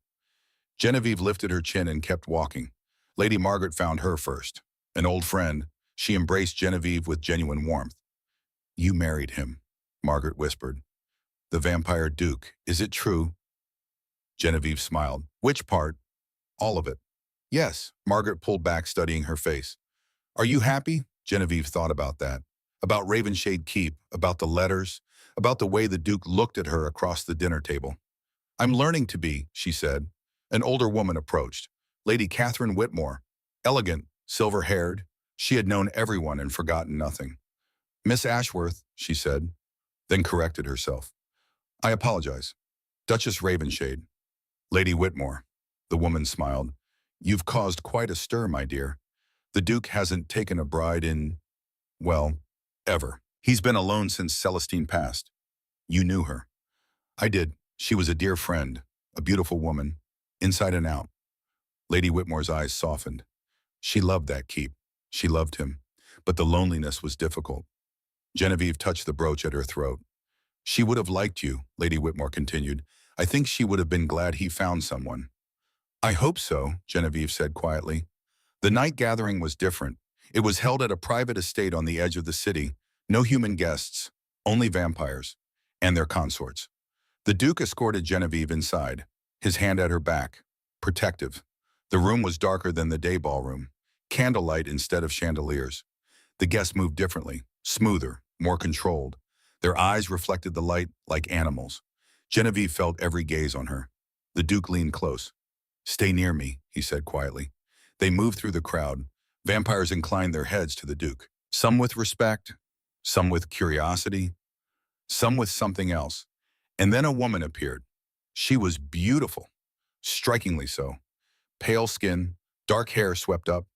Genevieve lifted her chin and kept walking. Lady Margaret found her first. An old friend, she embraced Genevieve with genuine warmth. "You married him," Margaret whispered. "The vampire Duke. Is it true?" Genevieve smiled. "Which part?" "All of it." "Yes." Margaret pulled back, studying her face. "Are you happy?" Genevieve thought about that. About Ravenshade Keep, about the letters, about the way the Duke looked at her across the dinner table. "I'm learning to be," she said. An older woman approached. Lady Catherine Whitmore. Elegant, silver-haired. She had known everyone and forgotten nothing. "Miss Ashworth," she said, then corrected herself. "I apologize. Duchess Ravenshade." "Lady Whitmore." The woman smiled. "You've caused quite a stir, my dear. The Duke hasn't taken a bride in, well, ever. He's been alone since Celestine passed. You knew her." "I did. She was a dear friend, a beautiful woman, inside and out." Lady Whitmore's eyes softened. She loved that keep. She loved him. But the loneliness was difficult. Genevieve touched the brooch at her throat. "She would have liked you," Lady Whitmore continued. "I think she would have been glad he found someone." "I hope so," Genevieve said quietly. The night gathering was different. It was held at a private estate on the edge of the city. No human guests, only vampires, and their consorts. The Duke escorted Genevieve inside, his hand at her back, protective. The room was darker than the day ballroom, candlelight instead of chandeliers. The guests moved differently, smoother, more controlled. Their eyes reflected the light like animals. Genevieve felt every gaze on her. The Duke leaned close. "Stay near me," he said quietly. They moved through the crowd. Vampires inclined their heads to the Duke, some with respect, some with curiosity, some with something else. And then a woman appeared. She was beautiful, strikingly so. Pale skin, dark hair swept up,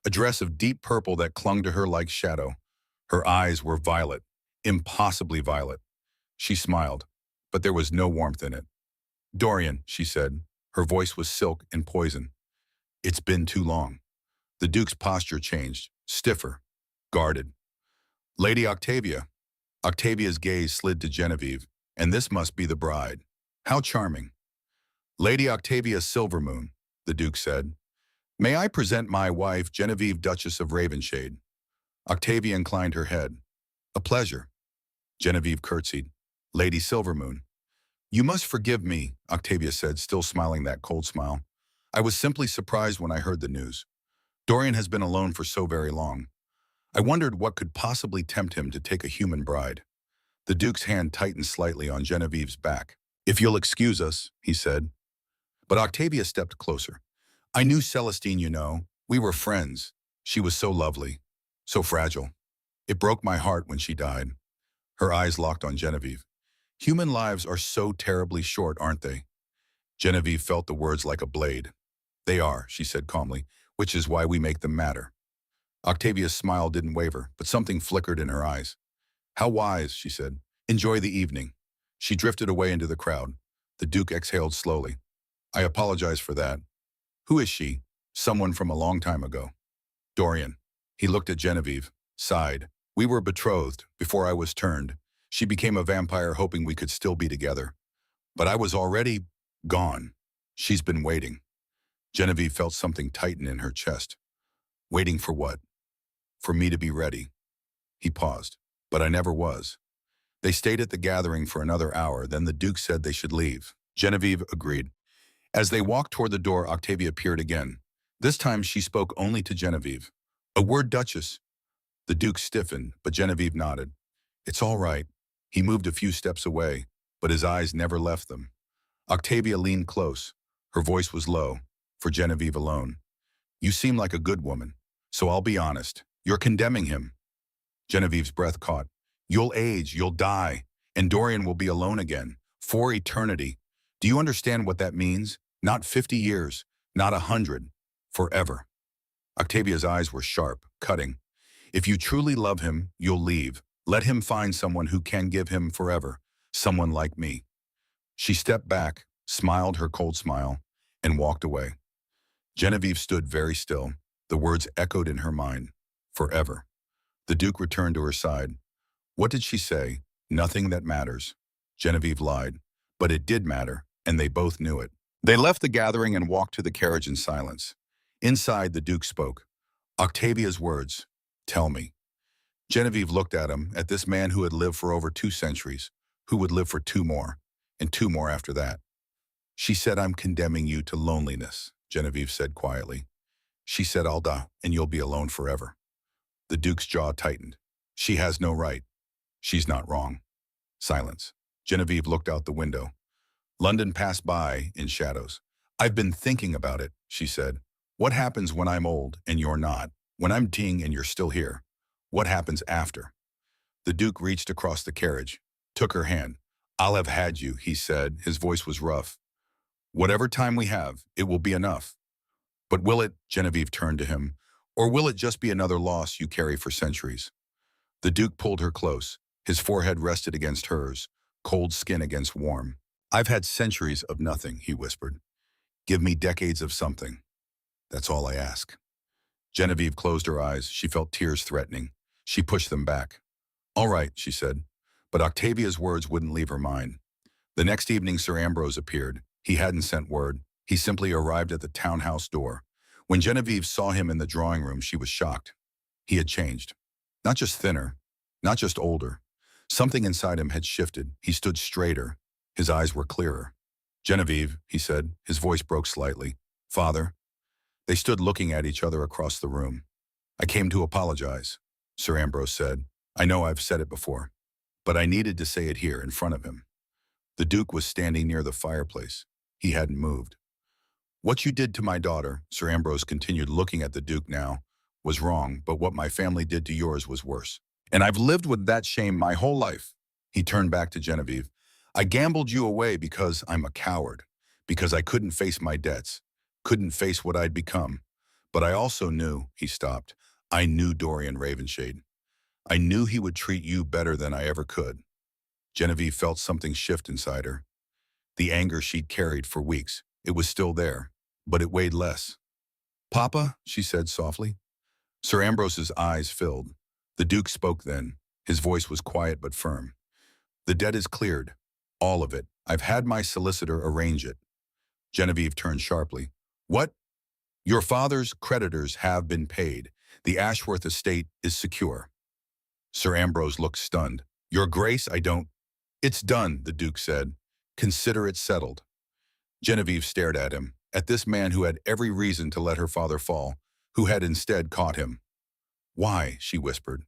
a dress of deep purple that clung to her like shadow. Her eyes were violet, impossibly violet. She smiled, but there was no warmth in it. "Dorian," she said. Her voice was silk and poison. "It's been too long." The Duke's posture changed, stiffer, guarded. "Lady Octavia." Octavia's gaze slid to Genevieve. "And this must be the bride. How charming." "Lady Octavia Silvermoon," the Duke said. "May I present my wife, Genevieve, Duchess of Ravenshade?" Octavia inclined her head. "A pleasure." Genevieve curtsied. "Lady Silvermoon." "You must forgive me," Octavia said, still smiling that cold smile. "I was simply surprised when I heard the news. Dorian has been alone for so very long. I wondered what could possibly tempt him to take a human bride." The Duke's hand tightened slightly on Genevieve's back. "If you'll excuse us," he said. But Octavia stepped closer. "I knew Celestine, you know. We were friends. She was so lovely, so fragile. It broke my heart when she died." Her eyes locked on Genevieve. "Human lives are so terribly short, aren't they?" Genevieve felt the words like a blade. "They are," she said calmly, "which is why we make them matter." Octavia's smile didn't waver, but something flickered in her eyes. "How wise," she said. "Enjoy the evening." She drifted away into the crowd. The Duke exhaled slowly. "I apologize for that. Who is she?" "Someone from a long time ago." "Dorian." He looked at Genevieve, sighed. We were betrothed before I was turned. She became a vampire hoping we could still be together. But I was already gone. She's been waiting. Genevieve felt something tighten in her chest. Waiting for what? For me to be ready. He paused. But I never was. They stayed at the gathering for another hour, then the Duke said they should leave. Genevieve agreed. As they walked toward the door, Octavia appeared again. This time she spoke only to Genevieve. A word, Duchess. The Duke stiffened, but Genevieve nodded. It's all right. He moved a few steps away, but his eyes never left them. Octavia leaned close. Her voice was low, for Genevieve alone. You seem like a good woman, so I'll be honest. You're condemning him. Genevieve's breath caught. You'll age, you'll die, and Dorian will be alone again, for eternity. Do you understand what that means? Not 50 years, not 100, forever. Octavia's eyes were sharp, cutting. If you truly love him, you'll leave. Let him find someone who can give him forever, someone like me. She stepped back, smiled her cold smile, and walked away. Genevieve stood very still. The words echoed in her mind. Forever. The Duke returned to her side. What did she say? Nothing that matters. Genevieve lied. But it did matter, and they both knew it. They left the gathering and walked to the carriage in silence. Inside, the Duke spoke. Octavia's words. Tell me. Genevieve looked at him, at this man who had lived for over 2 centuries, who would live for 2 more, and 2 more after that. She said, I'm condemning you to loneliness, Genevieve said quietly. She said, I'll die, and you'll be alone forever. The Duke's jaw tightened. She has no right. She's not wrong. Silence. Genevieve looked out the window. London passed by in shadows. I've been thinking about it, she said. What happens when I'm old and you're not? When I'm teeing and you're still here? What happens after? The Duke reached across the carriage, took her hand. I'll have had you, he said. His voice was rough. Whatever time we have, it will be enough. But will it, Genevieve turned to him, or will it just be another loss you carry for centuries? The Duke pulled her close. His forehead rested against hers, cold skin against warm. I've had centuries of nothing, he whispered. Give me decades of something. That's all I ask. Genevieve closed her eyes. She felt tears threatening. She pushed them back. All right, she said. But Octavia's words wouldn't leave her mind. The next evening, Sir Ambrose appeared. He hadn't sent word. He simply arrived at the townhouse door. When Genevieve saw him in the drawing room, she was shocked. He had changed. Not just thinner, not just older. Something inside him had shifted. He stood straighter. His eyes were clearer. Genevieve, he said. His voice broke slightly. Father. They stood looking at each other across the room. I came to apologize, Sir Ambrose said. I know I've said it before, but I needed to say it here in front of him. The Duke was standing near the fireplace. He hadn't moved. What you did to my daughter, Sir Ambrose continued, looking at the Duke now, was wrong, but what my family did to yours was worse. And I've lived with that shame my whole life. He turned back to Genevieve. I gambled you away because I'm a coward, because I couldn't face my debts, couldn't face what I'd become. But I also knew, he stopped, I knew Dorian Ravenshade. I knew he would treat you better than I ever could. Genevieve felt something shift inside her. The anger she'd carried for weeks, it was still there, but it weighed less. Papa, she said softly. Sir Ambrose's eyes filled. The Duke spoke then. His voice was quiet but firm. The debt is cleared. All of it. I've had my solicitor arrange it. Genevieve turned sharply. What? Your father's creditors have been paid. The Ashworth estate is secure. Sir Ambrose looked stunned. Your Grace, I don't... It's done, the Duke said. Consider it settled. Genevieve stared at him, at this man who had every reason to let her father fall, who had instead caught him. Why? She whispered.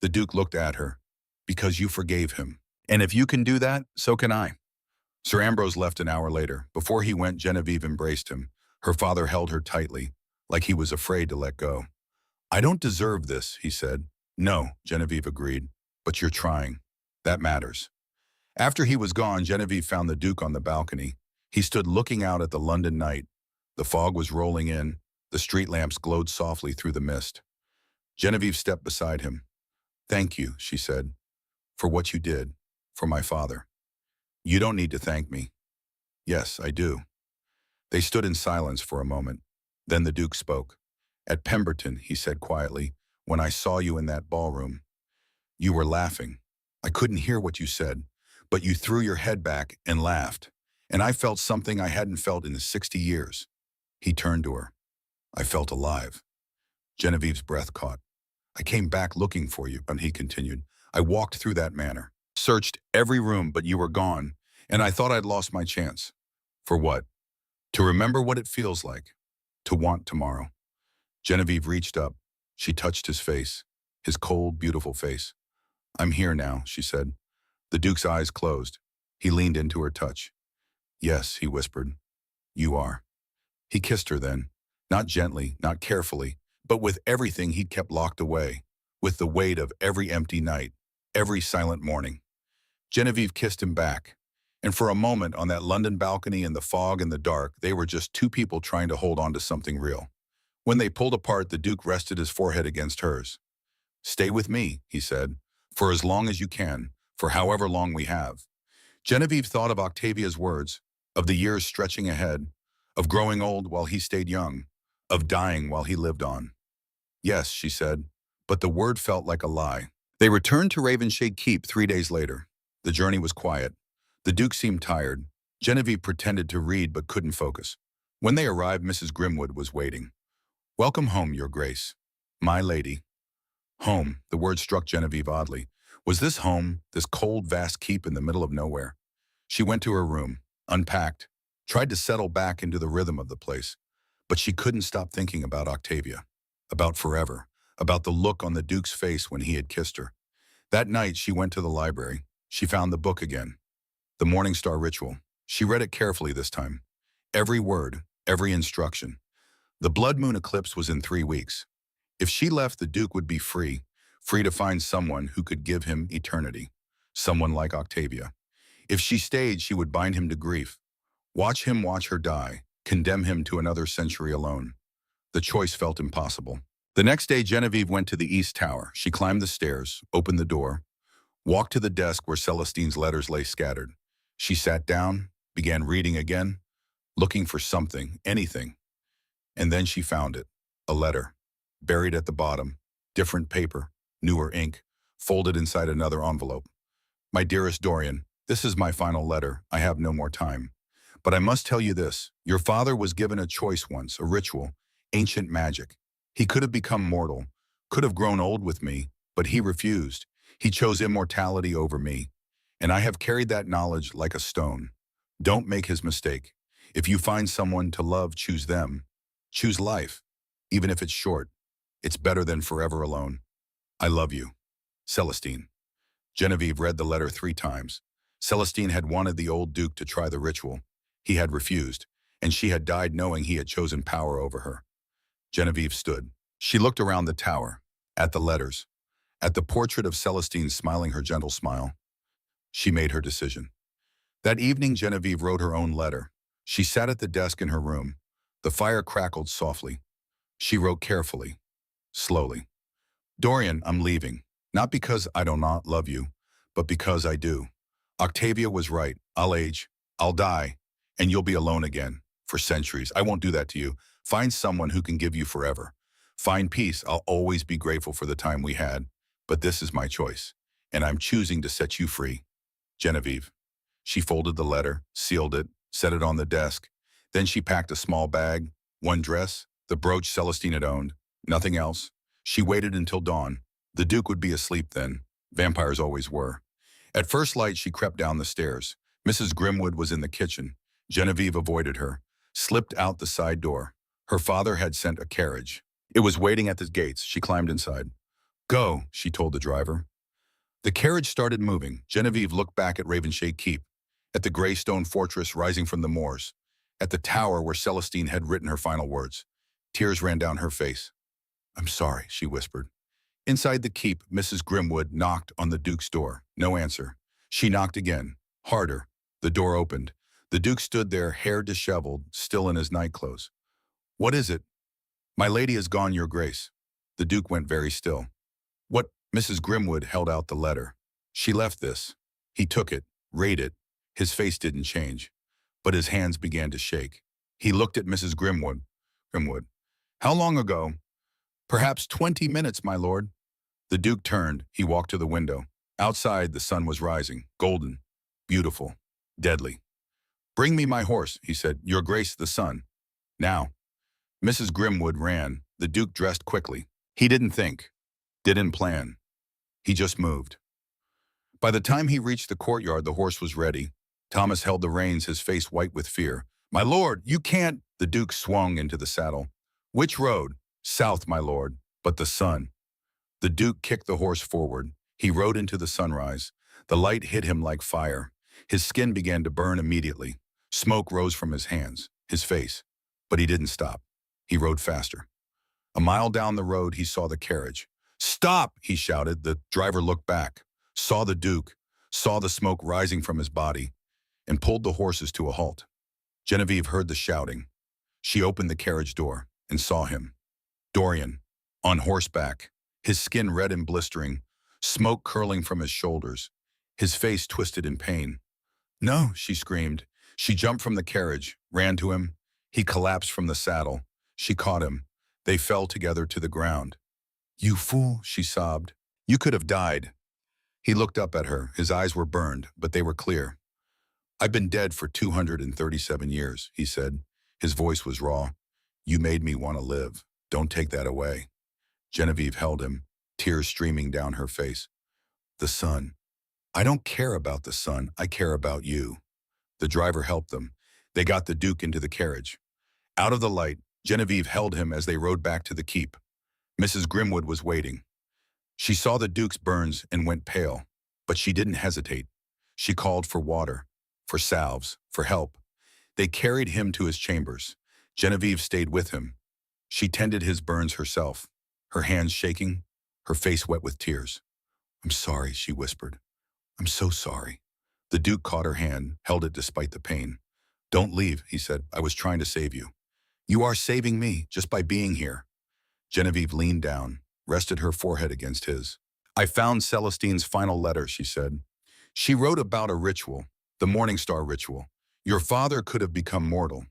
The Duke looked at her. Because you forgave him. And if you can do that, so can I. Sir Ambrose left an hour later. Before he went, Genevieve embraced him. Her father held her tightly, like he was afraid to let go. I don't deserve this, he said. No, Genevieve agreed. But you're trying. That matters. After he was gone, Genevieve found the Duke on the balcony. He stood looking out at the London night. The fog was rolling in. The street lamps glowed softly through the mist. Genevieve stepped beside him. Thank you, she said, for what you did, for my father. You don't need to thank me. Yes, I do. They stood in silence for a moment. Then the Duke spoke. At Pemberton, he said quietly, when I saw you in that ballroom. You were laughing. I couldn't hear what you said, but you threw your head back and laughed, and I felt something I hadn't felt in 60 years. He turned to her. I felt alive. Genevieve's breath caught. I came back looking for you, and he continued. I walked through that manor, searched every room, but you were gone, and I thought I'd lost my chance. For what? To remember what it feels like, to want tomorrow. Genevieve reached up. She touched his face, his cold, beautiful face. I'm here now, she said. The Duke's eyes closed. He leaned into her touch. Yes, he whispered. You are. He kissed her then, not gently, not carefully, but with everything he'd kept locked away, with the weight of every empty night, every silent morning. Genevieve kissed him back, and for a moment on that London balcony in the fog and the dark, they were just two people trying to hold on to something real. When they pulled apart, the Duke rested his forehead against hers. Stay with me, he said, for as long as you can, for however long we have. Genevieve thought of Octavia's words, of the years stretching ahead, of growing old while he stayed young, of dying while he lived on. Yes, she said, but the word felt like a lie. They returned to Ravenshade Keep 3 days later. The journey was quiet. The Duke seemed tired. Genevieve pretended to read but couldn't focus. When they arrived, Mrs. Grimwood was waiting. Welcome home, Your Grace. My lady. Home, the word struck Genevieve oddly. Was this home, this cold, vast keep in the middle of nowhere? She went to her room, unpacked, tried to settle back into the rhythm of the place, but she couldn't stop thinking about Octavia, about forever, about the look on the Duke's face when he had kissed her. That night, she went to the library. She found the book again, the Morning Star Ritual. She read it carefully this time. Every word, every instruction. The blood moon eclipse was in 3 weeks. If she left, the Duke would be free, free to find someone who could give him eternity, someone like Octavia. If she stayed, she would bind him to grief, watch him watch her die, condemn him to another century alone. The choice felt impossible. The next day, Genevieve went to the East Tower. She climbed the stairs, opened the door, walked to the desk where Celestine's letters lay scattered. She sat down, began reading again, looking for something, anything. And then she found it, a letter, buried at the bottom, different paper, newer ink, folded inside another envelope. My dearest Dorian, this is my final letter. I have no more time. But I must tell you this. Your father was given a choice once, a ritual, ancient magic. He could have become mortal, could have grown old with me, but he refused. He chose immortality over me. And I have carried that knowledge like a stone. Don't make his mistake. If you find someone to love, choose them. Choose life, even if it's short. It's better than forever alone. I love you. Celestine. Genevieve read the letter 3 times. Celestine had wanted the old Duke to try the ritual. He had refused, and she had died knowing he had chosen power over her. Genevieve stood. She looked around the tower, at the letters, at the portrait of Celestine smiling her gentle smile. She made her decision. That evening, Genevieve wrote her own letter. She sat at the desk in her room. The fire crackled softly. She wrote carefully, slowly. Dorian, I'm leaving. Not because I do not love you, but because I do. Octavia was right. I'll age, I'll die, and you'll be alone again. For centuries. I won't do that to you. Find someone who can give you forever. Find peace. I'll always be grateful for the time we had. But this is my choice, and I'm choosing to set you free. Genevieve. She folded the letter, sealed it, set it on the desk. Then she packed a small bag, one dress, the brooch Celestine had owned, nothing else. She waited until dawn. The Duke would be asleep then. Vampires always were. At first light, she crept down the stairs. Mrs. Grimwood was in the kitchen. Genevieve avoided her, slipped out the side door. Her father had sent a carriage. It was waiting at the gates. She climbed inside. Go, she told the driver. The carriage started moving. Genevieve looked back at Ravenshade Keep, at the gray stone fortress rising from the moors, at the tower where Celestine had written her final words. Tears ran down her face. I'm sorry, she whispered. Inside the keep, Mrs. Grimwood knocked on the Duke's door. No answer. She knocked again, harder. The door opened. The Duke stood there, hair disheveled, still in his nightclothes. What is it? My lady is gone, Your Grace. The Duke went very still. What? Mrs. Grimwood held out the letter. She left this. He took it, read it. His face didn't change, but his hands began to shake. He looked at Mrs. Grimwood. Grimwood. How long ago? Perhaps 20 minutes, my lord. The Duke turned. He walked to the window. Outside, the sun was rising, golden, beautiful, deadly. Bring me my horse, he said, your grace the sun. Now. Mrs. Grimwood ran. The Duke dressed quickly. He didn't think, didn't plan. He just moved. By the time he reached the courtyard, the horse was ready. Thomas held the reins, his face white with fear. My lord, you can't. The Duke swung into the saddle. Which road? South, my lord. But the sun. The Duke kicked the horse forward. He rode into the sunrise. The light hit him like fire. His skin began to burn immediately. Smoke rose from his hands, his face. But he didn't stop. He rode faster. A mile down the road, he saw the carriage. Stop, he shouted. The driver looked back, saw the Duke, saw the smoke rising from his body, and pulled the horses to a halt. Genevieve heard the shouting. She opened the carriage door and saw him. Dorian, on horseback, his skin red and blistering, smoke curling from his shoulders, his face twisted in pain. No, she screamed. She jumped from the carriage, ran to him. He collapsed from the saddle. She caught him. They fell together to the ground. You fool, she sobbed. You could have died. He looked up at her. His eyes were burned, but they were clear. I've been dead for 237 years, he said. His voice was raw. You made me want to live. Don't take that away. Genevieve held him, tears streaming down her face. The sun. I don't care about the sun. I care about you. The driver helped them. They got the Duke into the carriage. Out of the light, Genevieve held him as they rode back to the keep. Mrs. Grimwood was waiting. She saw the Duke's burns and went pale, but she didn't hesitate. She called for water, for salves, for help. They carried him to his chambers. Genevieve stayed with him. She tended his burns herself, her hands shaking, her face wet with tears. I'm sorry, she whispered. I'm so sorry. The Duke caught her hand, held it despite the pain. Don't leave, he said. I was trying to save you. You are saving me just by being here. Genevieve leaned down, rested her forehead against his. I found Celestine's final letter, she said. She wrote about a ritual, the Morning Star ritual. Your father could have become mortal,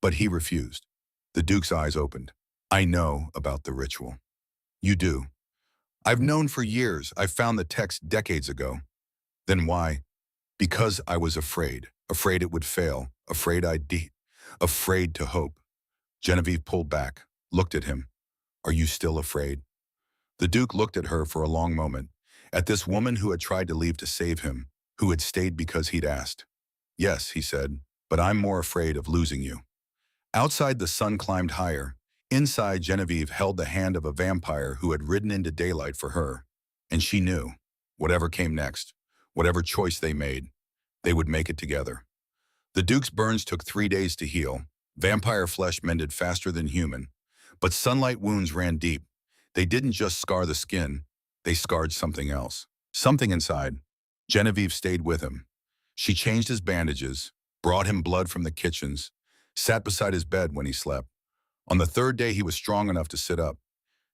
but he refused. The Duke's eyes opened. I know about the ritual. You do. I've known for years. I found the text decades ago. Then why? Because I was afraid it would fail, afraid afraid to hope. Genevieve pulled back, looked at him. Are you still afraid? The Duke looked at her for a long moment, at this woman who had tried to leave to save him, who had stayed because he'd asked. Yes, he said, but I'm more afraid of losing you. Outside, the sun climbed higher. Inside, Genevieve held the hand of a vampire who had ridden into daylight for her. And she knew, whatever came next, whatever choice they made, they would make it together. The Duke's burns took 3 days to heal. Vampire flesh mended faster than human. But sunlight wounds ran deep. They didn't just scar the skin, they scarred something else. Something inside. Genevieve stayed with him. She changed his bandages, brought him blood from the kitchens, sat beside his bed when he slept. On the 3rd day, he was strong enough to sit up.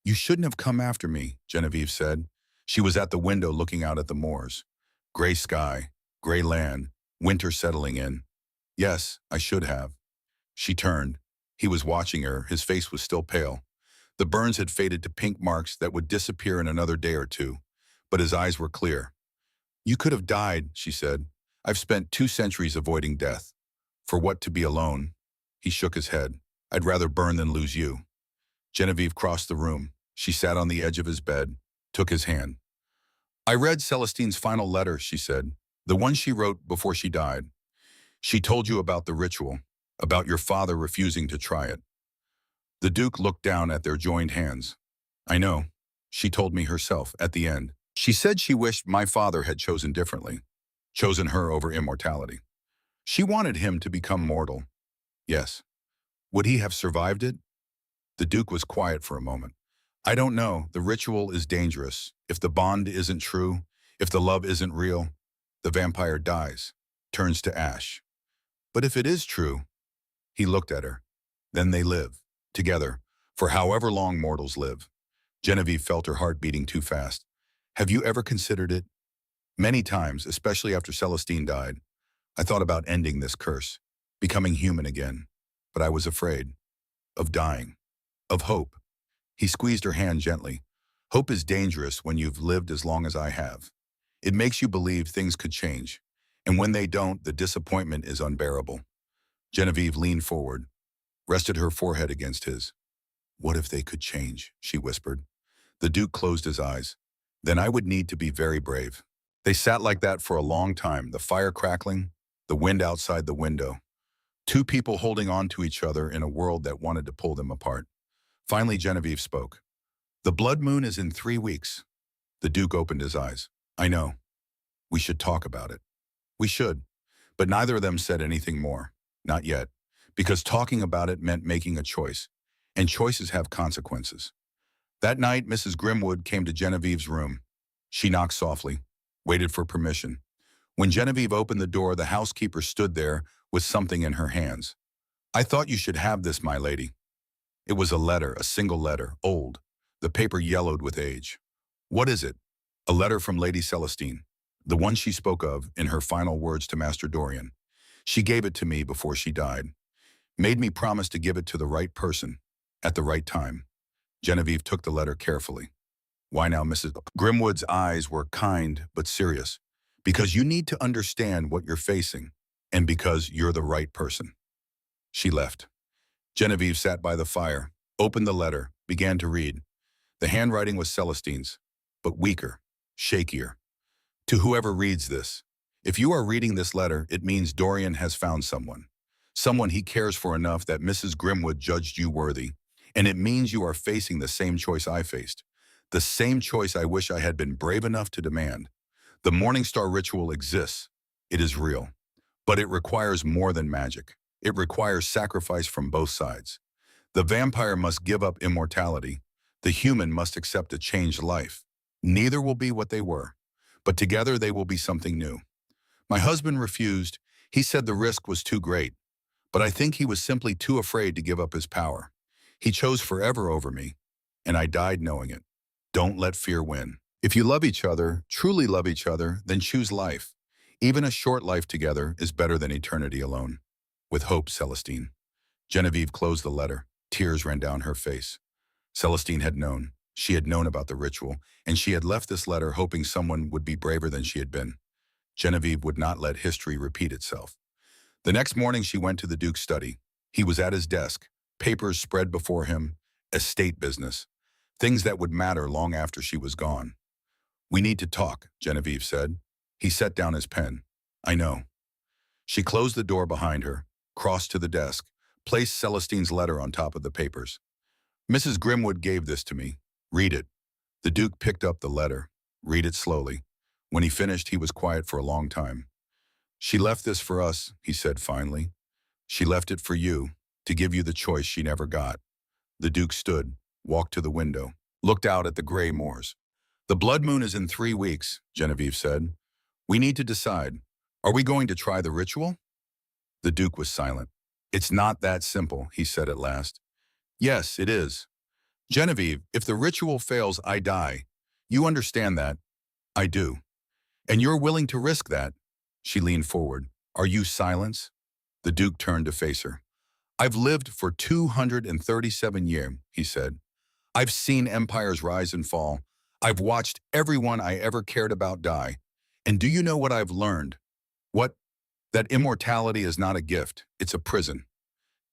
You shouldn't have come after me, Genevieve said. She was at the window looking out at the moors. Gray sky, gray land, winter settling in. Yes, I should have. She turned. He was watching her. His face was still pale. The burns had faded to pink marks that would disappear in another day or two, but his eyes were clear. You could have died, she said. I've spent 2 centuries avoiding death. For what, to be alone? He shook his head. I'd rather burn than lose you. Genevieve crossed the room. She sat on the edge of his bed, took his hand. I read Celestine's final letter, she said, the one she wrote before she died. She told you about the ritual, about your father refusing to try it. The Duke looked down at their joined hands. I know. She told me herself at the end. She said she wished my father had chosen differently, chosen her over immortality. She wanted him to become mortal. Yes. Would he have survived it? The Duke was quiet for a moment. I don't know. The ritual is dangerous. If the bond isn't true, if the love isn't real, the vampire dies, turns to ash. But if it is true, he looked at her. Then they live, together, for however long mortals live. Genevieve felt her heart beating too fast. Have you ever considered it? Many times, especially after Celestine died, I thought about ending this curse, becoming human again. But I was afraid of dying, of hope. He squeezed her hand gently. Hope is dangerous when you've lived as long as I have. It makes you believe things could change. And when they don't, the disappointment is unbearable. Genevieve leaned forward, rested her forehead against his. What if they could change, she whispered. The Duke closed his eyes. Then I would need to be very brave. They sat like that for a long time, the fire crackling, the wind outside the window. Two people holding on to each other in a world that wanted to pull them apart. Finally, Genevieve spoke. The blood moon is in 3 weeks. The Duke opened his eyes. I know. We should talk about it. We should. But neither of them said anything more. Not yet. Because talking about it meant making a choice. And choices have consequences. That night, Mrs. Grimwood came to Genevieve's room. She knocked softly, waited for permission. When Genevieve opened the door, the housekeeper stood there with something in her hands. I thought you should have this, my lady. It was a letter, a single letter, old. The paper yellowed with age. What is it? A letter from Lady Celestine, the one she spoke of in her final words to Master Dorian. She gave it to me before she died. Made me promise to give it to the right person, at the right time. Genevieve took the letter carefully. Why now, Mrs. Grimwood's eyes were kind but serious. Because you need to understand what you're facing, and because you're the right person. She left. Genevieve sat by the fire, opened the letter, began to read. The handwriting was Celestine's, but weaker, shakier. To whoever reads this, if you are reading this letter, it means Dorian has found someone. Someone he cares for enough that Mrs. Grimwood judged you worthy. And it means you are facing the same choice I faced. The same choice I wish I had been brave enough to demand. The Morningstar ritual exists. It is real. But it requires more than magic. It requires sacrifice from both sides. The vampire must give up immortality. The human must accept a changed life. Neither will be what they were, but together they will be something new. My husband refused. He said the risk was too great, but I think he was simply too afraid to give up his power. He chose forever over me, and I died knowing it. Don't let fear win. If you love each other, truly love each other, then choose life. Even a short life together is better than eternity alone. With hope, Celestine. Genevieve closed the letter. Tears ran down her face. Celestine had known. She had known about the ritual, and she had left this letter hoping someone would be braver than she had been. Genevieve would not let history repeat itself. The next morning she went to the Duke's study. He was at his desk, papers spread before him, estate business, things that would matter long after she was gone. We need to talk, Genevieve said. He set down his pen. I know. She closed the door behind her, crossed to the desk, placed Celestine's letter on top of the papers. Mrs. Grimwood gave this to me. Read it. The Duke picked up the letter. Read it slowly. When he finished, he was quiet for a long time. She left this for us, he said finally. She left it for you, to give you the choice she never got. The Duke stood, walked to the window, looked out at the gray moors. The blood moon is in 3 weeks, Genevieve said. We need to decide. Are we going to try the ritual? The Duke was silent. It's not that simple, he said at last. Yes, it is. Genevieve, if the ritual fails, I die. You understand that? I do. And you're willing to risk that? She leaned forward. Are you silence? The Duke turned to face her. I've lived for 237 years, he said. I've seen empires rise and fall. I've watched everyone I ever cared about die. And do you know what I've learned? What? That immortality is not a gift, it's a prison.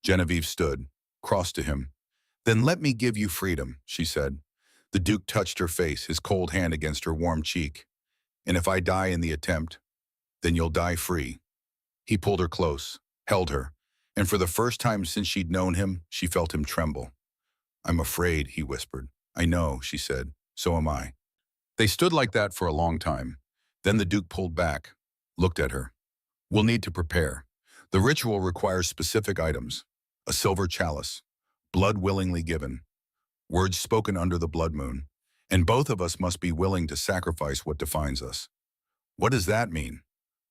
Genevieve stood, crossed to him. Then let me give you freedom, she said. The Duke touched her face, his cold hand against her warm cheek. And if I die in the attempt, then you'll die free. He pulled her close, held her, and for the first time since she'd known him, she felt him tremble. I'm afraid, he whispered. I know, she said. So am I. They stood like that for a long time. Then the Duke pulled back, looked at her. We'll need to prepare. The ritual requires specific items. A silver chalice, blood willingly given, words spoken under the blood moon, and both of us must be willing to sacrifice what defines us. What does that mean?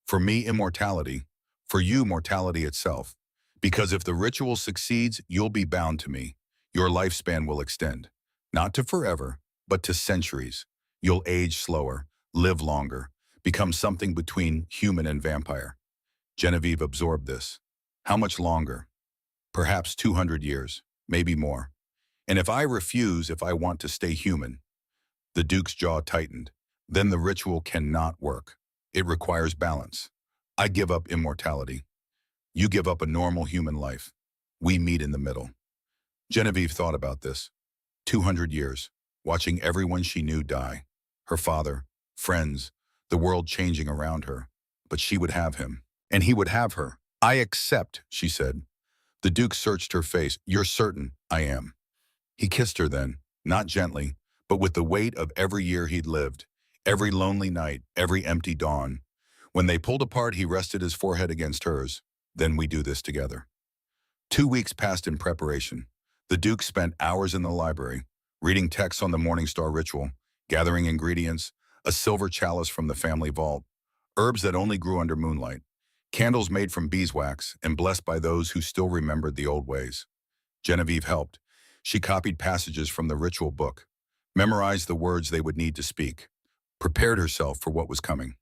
For me, immortality. For you, mortality itself. Because if the ritual succeeds, you'll be bound to me. Your lifespan will extend. Not to forever, but to centuries. You'll age slower, live longer, become something between human and vampire. Genevieve absorbed this. How much longer? Perhaps 200 years, maybe more. And if I refuse, if I want to stay human, the Duke's jaw tightened. Then the ritual cannot work. It requires balance. I give up immortality. You give up a normal human life. We meet in the middle. Genevieve thought about this. 200 years, watching everyone she knew die. Her father, friends, the world changing around her. But she would have him, and he would have her. I accept, she said. The Duke searched her face. You're certain? I am. He kissed her then, not gently, but with the weight of every year he'd lived, every lonely night, every empty dawn. When they pulled apart, he rested his forehead against hers. Then we do this together. 2 weeks passed in preparation. The Duke spent hours in the library, reading texts on the Morning Star ritual, gathering ingredients, a silver chalice from the family vault, herbs that only grew under moonlight, candles made from beeswax and blessed by those who still remembered the old ways. Genevieve helped. She copied passages from the ritual book, memorized the words they would need to speak, prepared herself for what was coming.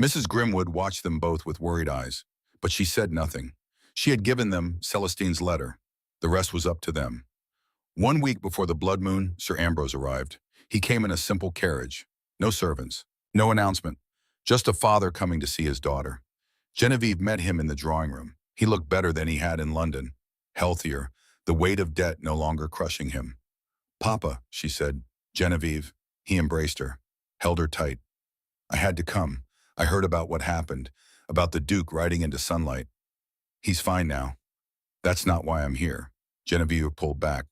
Mrs. Grimwood watched them both with worried eyes, but she said nothing. She had given them Celestine's letter. The rest was up to them. 1 week before the blood moon, Sir Ambrose arrived. He came in a simple carriage. No servants, no announcement, just a father coming to see his daughter. Genevieve met him in the drawing room. He looked better than he had in London, healthier, the weight of debt no longer crushing him. Papa, she said. Genevieve. He embraced her, held her tight. I had to come. I heard about what happened, about the Duke riding into sunlight. He's fine now. That's not why I'm here. Genevieve pulled back.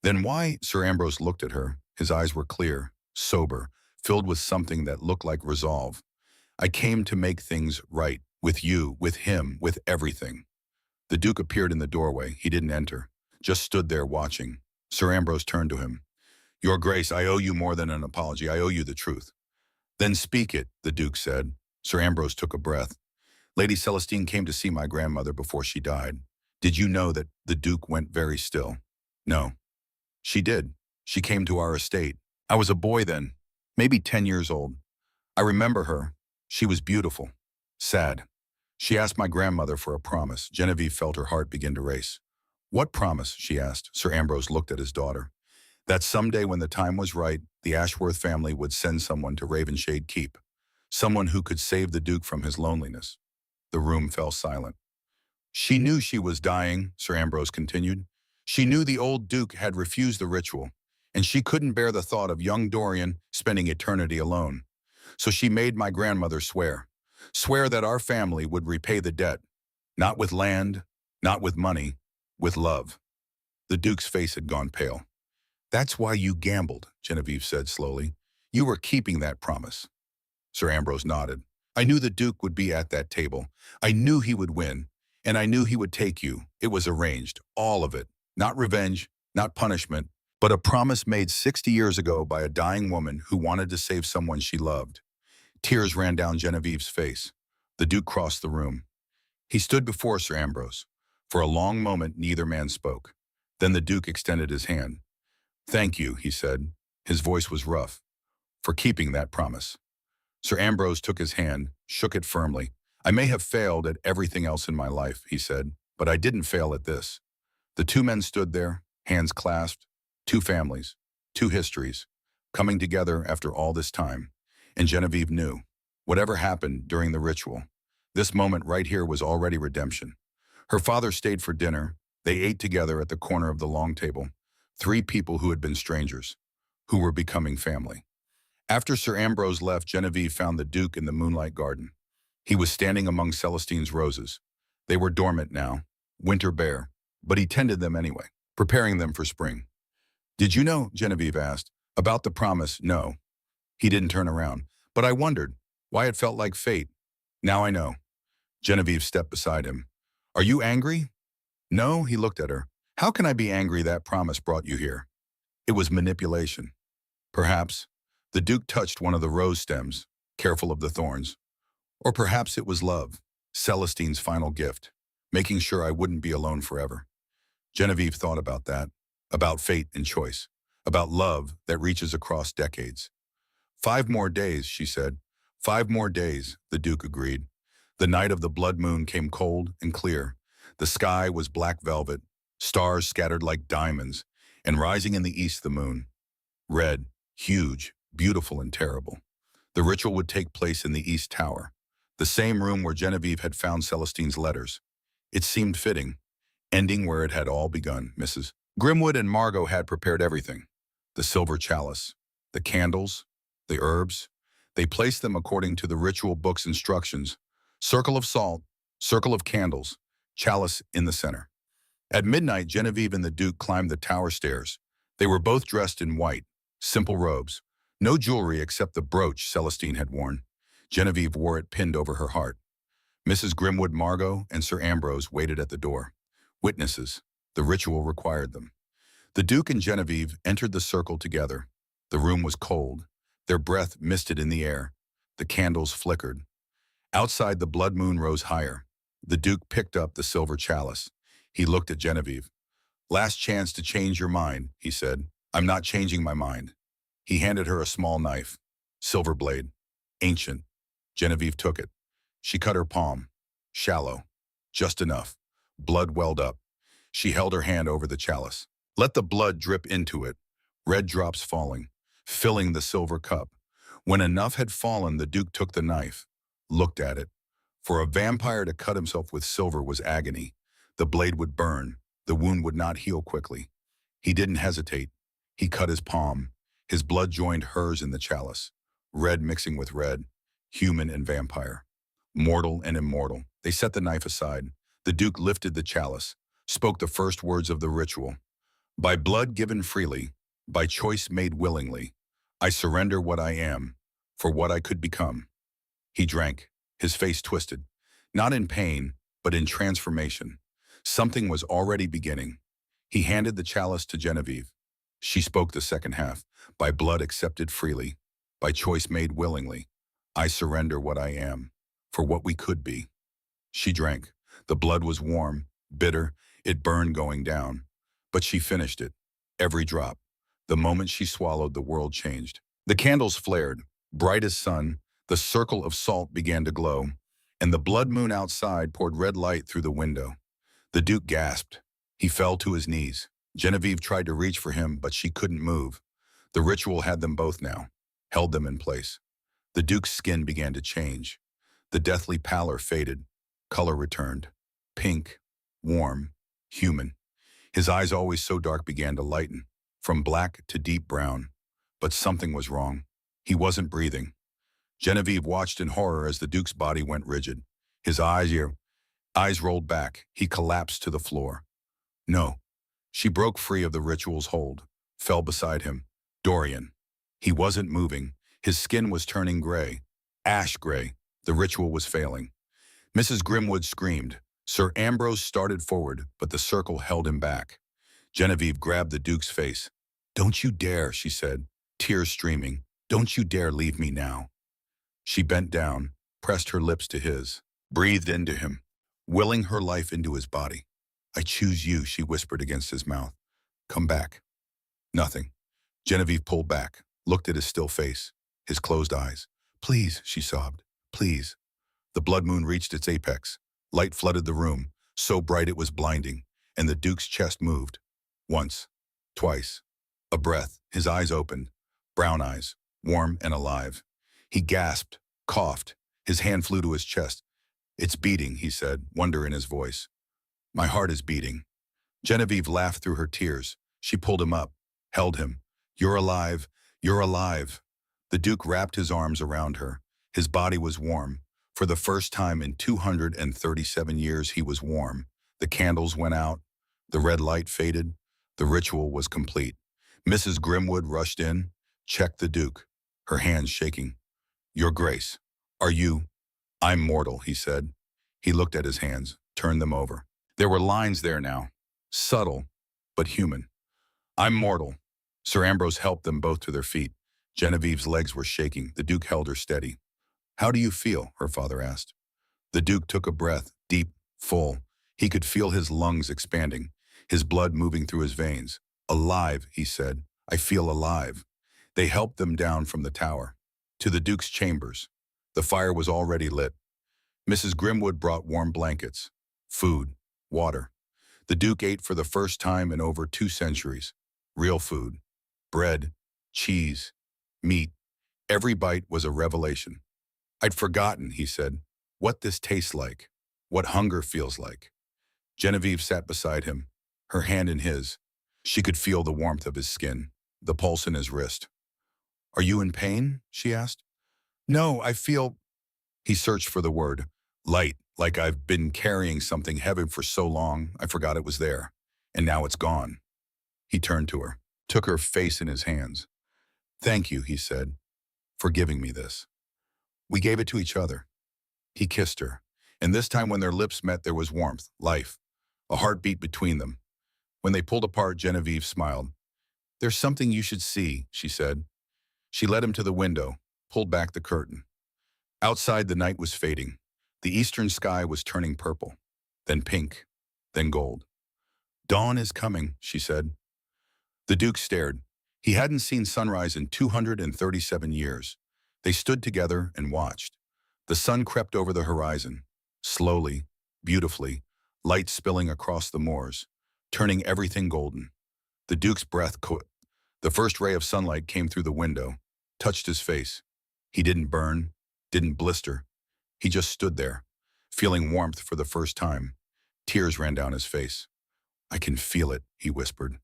Then why? Sir Ambrose looked at her. His eyes were clear, sober, filled with something that looked like resolve. I came to make things right, with you, with him, with everything. The Duke appeared in the doorway. He didn't enter, just stood there watching. Sir Ambrose turned to him. Your Grace, I owe you more than an apology. I owe you the truth. Then speak it, the Duke said. Sir Ambrose took a breath. Lady Celestine came to see my grandmother before she died. Did you know that? The Duke went very still. No. She did. She came to our estate. I was a boy then, maybe 10 years old. I remember her. She was beautiful, sad. She asked my grandmother for a promise. Genevieve felt her heart begin to race. What promise? She asked. Sir Ambrose looked at his daughter. That someday when the time was right, the Ashworth family would send someone to Ravenshade Keep, someone who could save the Duke from his loneliness. The room fell silent. She knew she was dying, Sir Ambrose continued. She knew the old Duke had refused the ritual, and she couldn't bear the thought of young Dorian spending eternity alone. So she made my grandmother swear that our family would repay the debt, not with land, not with money, with love. The Duke's face had gone pale. That's why you gambled, Genevieve said slowly. You were keeping that promise. Sir Ambrose nodded. I knew the Duke would be at that table. I knew he would win, and I knew he would take you. It was arranged, all of it. Not revenge, not punishment, but a promise made 60 years ago by a dying woman who wanted to save someone she loved. Tears ran down Genevieve's face. The Duke crossed the room. He stood before Sir Ambrose. For a long moment, neither man spoke. Then the Duke extended his hand. Thank you, he said. His voice was rough. For keeping that promise. Sir Ambrose took his hand, shook it firmly. I may have failed at everything else in my life, he said, but I didn't fail at this. The two men stood there, hands clasped, two families, two histories, coming together after all this time. And Genevieve knew, whatever happened during the ritual, this moment right here was already redemption. Her father stayed for dinner. They ate together at the corner of the long table. Three people who had been strangers, who were becoming family. After Sir Ambrose left, Genevieve found the Duke in the moonlight garden. He was standing among Celestine's roses. They were dormant now, winter bare, but he tended them anyway, preparing them for spring. Did you know, Genevieve asked, about the promise? No. He didn't turn around, but I wondered why it felt like fate. Now I know. Genevieve stepped beside him. Are you angry? No, he looked at her. How can I be angry? That promise brought you here. It was manipulation. Perhaps. The Duke touched one of the rose stems, careful of the thorns. Or perhaps it was love, Celestine's final gift, making sure I wouldn't be alone forever. Genevieve thought about that, about fate and choice, about love that reaches across decades. 5 more days, she said. 5 more days, the Duke agreed. The night of the blood moon came cold and clear. The sky was black velvet, stars scattered like diamonds, and rising in the east the moon. Red, huge, beautiful, and terrible. The ritual would take place in the East Tower, the same room where Genevieve had found Celestine's letters. It seemed fitting, ending where it had all begun. Mrs. Grimwood and Margot had prepared everything. The silver chalice, the candles, the herbs. They placed them according to the ritual book's instructions. Circle of salt, circle of candles, chalice in the center. At midnight, Genevieve and the Duke climbed the tower stairs. They were both dressed in white, simple robes. No jewelry except the brooch Celestine had worn. Genevieve wore it pinned over her heart. Mrs. Grimwood, Margot, and Sir Ambrose waited at the door. Witnesses. The ritual required them. The Duke and Genevieve entered the circle together. The room was cold. Their breath misted in the air. The candles flickered. Outside, the blood moon rose higher. The Duke picked up the silver chalice. He looked at Genevieve. "Last chance to change your mind," he said. "I'm not changing my mind." He handed her a small knife. Silver blade. Ancient. Genevieve took it. She cut her palm. Shallow. Just enough. Blood welled up. She held her hand over the chalice. Let the blood drip into it. Red drops falling, filling the silver cup. When enough had fallen, the Duke took the knife, looked at it. For a vampire to cut himself with silver was agony. The blade would burn. The wound would not heal quickly. He didn't hesitate. He cut his palm. His blood joined hers in the chalice. Red mixing with red. Human and vampire. Mortal and immortal. They set the knife aside. The Duke lifted the chalice, spoke the first words of the ritual. "By blood given freely, by choice made willingly, I surrender what I am, for what I could become." He drank, his face twisted, not in pain, but in transformation. Something was already beginning. He handed the chalice to Genevieve. She spoke the second half. "By blood accepted freely, by choice made willingly, I surrender what I am, for what we could be." She drank. The blood was warm, bitter, it burned going down. But she finished it, every drop. The moment she swallowed, the world changed. The candles flared, bright as sun. The circle of salt began to glow, and the blood moon outside poured red light through the window. The Duke gasped. He fell to his knees. Genevieve tried to reach for him, but she couldn't move. The ritual had them both now, held them in place. The Duke's skin began to change. The deathly pallor faded. Color returned. Pink, warm, human. His eyes, always so dark, began to lighten, from black to deep brown. But something was wrong. He wasn't breathing. Genevieve watched in horror as the Duke's body went rigid. His eyes rolled back. He collapsed to the floor. No. She broke free of the ritual's hold, fell beside him. Dorian. He wasn't moving. His skin was turning gray. Ash gray. The ritual was failing. Mrs. Grimwood screamed. Sir Ambrose started forward, but the circle held him back. Genevieve grabbed the Duke's face. "Don't you dare," she said, tears streaming. "Don't you dare leave me now." She bent down, pressed her lips to his, breathed into him, willing her life into his body. "I choose you," she whispered against his mouth. "Come back." Nothing. Genevieve pulled back, looked at his still face, his closed eyes. "Please," she sobbed. "Please." The blood moon reached its apex. Light flooded the room, so bright it was blinding, and the Duke's chest moved. Once, twice. A breath. His eyes opened. Brown eyes, warm and alive. He gasped, coughed. His hand flew to his chest. "It's beating," he said, wonder in his voice. "My heart is beating." Genevieve laughed through her tears. She pulled him up, held him. "You're alive. You're alive." The Duke wrapped his arms around her. His body was warm. For the first time in 237 years, he was warm. The candles went out. The red light faded. The ritual was complete. Mrs. Grimwood rushed in, checked the Duke, her hands shaking. "Your Grace, are you—" "I'm mortal," he said. He looked at his hands, turned them over. There were lines there now, subtle, but human. "I'm mortal." Sir Ambrose helped them both to their feet. Genevieve's legs were shaking. The Duke held her steady. "How do you feel?" her father asked. The Duke took a breath, deep, full. He could feel his lungs expanding, his blood moving through his veins. "Alive," he said. "I feel alive." They helped them down from the tower, to the Duke's chambers. The fire was already lit. Mrs. Grimwood brought warm blankets, food, water. The Duke ate for the first time in over 2 centuries. real food, bread, cheese, meat. Every bite was a revelation. I'd forgotten, he said, what this tastes like, what hunger feels like. Genevieve sat beside him, her hand in his. She could feel the warmth of his skin, the pulse in his wrist. Are you in pain? She asked. No, I feel. He searched for the word. Light, like I've been carrying something heavy for so long, I forgot it was there. And now it's gone. He turned to her, took her face in his hands. Thank you, he said, for giving me this. We gave it to each other. He kissed her, and this time when their lips met there was warmth, life, a heartbeat between them. When they pulled apart, Genevieve smiled. There's something you should see, she said. She led him to the window, pulled back the curtain. Outside the night was fading. The eastern sky was turning purple, then pink, then gold. Dawn is coming, she said. The Duke stared. He hadn't seen sunrise in 237 years. They stood together and watched. The sun crept over the horizon, slowly, beautifully, light spilling across the moors, turning everything golden. The Duke's breath caught. The first ray of sunlight came through the window, touched his face. He didn't burn, didn't blister. He just stood there, feeling warmth for the first time. Tears ran down his face. I can feel it, he whispered.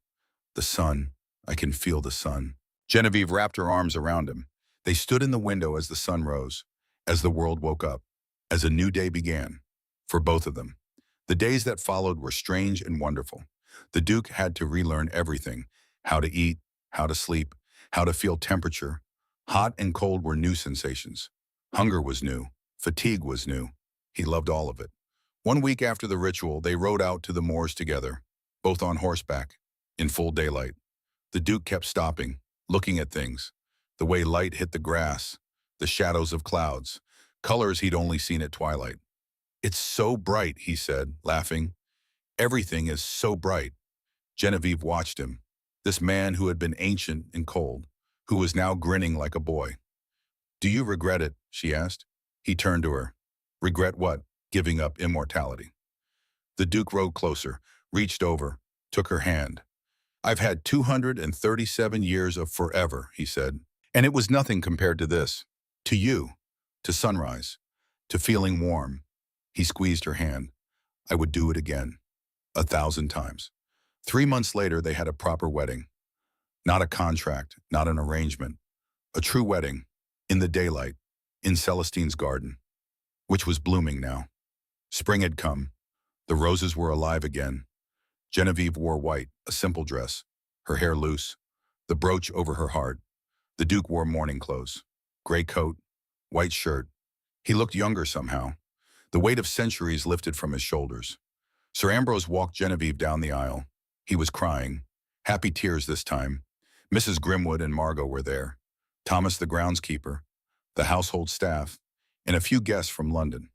The sun. I can feel the sun. Genevieve wrapped her arms around him. They stood in the window as the sun rose, as the world woke up, as a new day began, for both of them. The days that followed were strange and wonderful. The Duke had to relearn everything, how to eat, how to sleep, how to feel temperature. Hot and cold were new sensations. Hunger was new. Fatigue was new. He loved all of it. 1 week after the ritual, they rode out to the moors together, both on horseback, in full daylight. The Duke kept stopping, looking at things, the way light hit the grass, the shadows of clouds, colors he'd only seen at twilight. It's so bright, he said, laughing. Everything is so bright. Genevieve watched him, this man who had been ancient and cold, who was now grinning like a boy. Do you regret it? She asked. He turned to her. Regret what? Giving up immortality. The Duke rode closer, reached over, took her hand. I've had 237 years of forever, he said. And it was nothing compared to this. To you. To sunrise. To feeling warm. He squeezed her hand. I would do it again. 1,000 times. 3 months later, they had a proper wedding. Not a contract, not an arrangement. A true wedding. In the daylight. In Celestine's garden. Which was blooming now. Spring had come. The roses were alive again. Genevieve wore white, a simple dress, her hair loose, the brooch over her heart. The Duke wore mourning clothes, gray coat, white shirt. He looked younger somehow. The weight of centuries lifted from his shoulders. Sir Ambrose walked Genevieve down the aisle. He was crying, happy tears this time. Mrs. Grimwood and Margot were there, Thomas the groundskeeper, the household staff, and a few guests from London.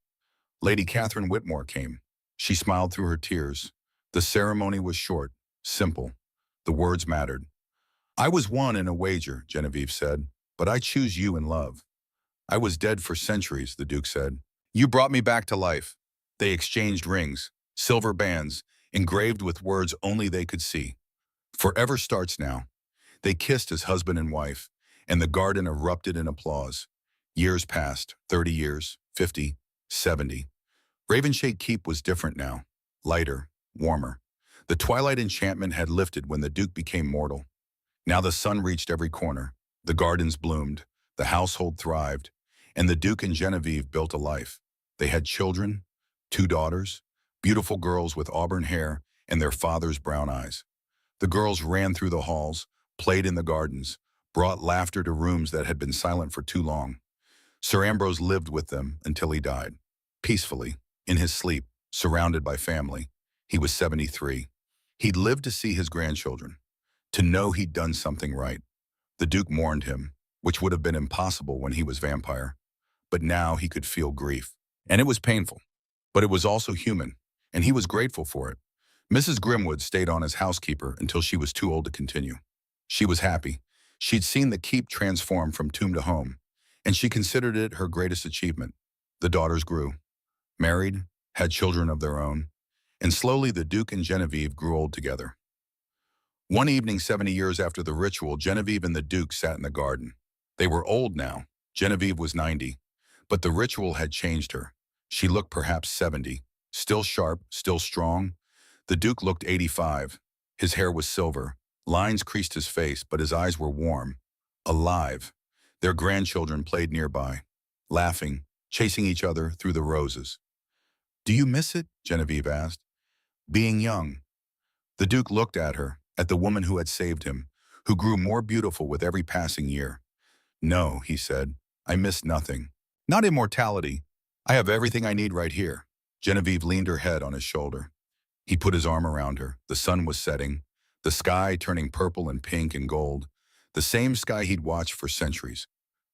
Lady Catherine Whitmore came. She smiled through her tears. The ceremony was short, simple. The words mattered. I was won in a wager, Genevieve said, but I choose you in love. I was dead for centuries, the Duke said. You brought me back to life. They exchanged rings, silver bands, engraved with words only they could see. Forever starts now. They kissed as husband and wife, and the garden erupted in applause. Years passed, 30 years, 50, 70. Ravenshade Keep was different now, lighter, warmer. The twilight enchantment had lifted when the Duke became mortal. Now the sun reached every corner. The gardens bloomed, the household thrived, and the Duke and Genevieve built a life. They had children, 2 daughters, beautiful girls with auburn hair and their father's brown eyes. The girls ran through the halls, played in the gardens, brought laughter to rooms that had been silent for too long. Sir Ambrose lived with them until he died, peacefully, in his sleep, surrounded by family. He was 73. He'd lived to see his grandchildren, to know he'd done something right. The Duke mourned him, which would have been impossible when he was vampire. But now he could feel grief. And it was painful. But it was also human, and he was grateful for it. Mrs. Grimwood stayed on as housekeeper until she was too old to continue. She was happy. She'd seen the keep transform from tomb to home, and she considered it her greatest achievement. The daughters grew, married, had children of their own, and slowly the Duke and Genevieve grew old together. One evening, 70 years after the ritual, Genevieve and the Duke sat in the garden. They were old now. Genevieve was 90, but the ritual had changed her. She looked perhaps 70, still sharp, still strong. The Duke looked 85. His hair was silver. Lines creased his face, but his eyes were warm, alive. Their grandchildren played nearby, laughing, chasing each other through the roses. "Do you miss it?" Genevieve asked. "Being young." The Duke looked at her, at the woman who had saved him, who grew more beautiful with every passing year. "No," he said, "I miss nothing. Not immortality. I have everything I need right here." Genevieve leaned her head on his shoulder. He put his arm around her. The sun was setting, the sky turning purple and pink and gold, the same sky he'd watched for centuries.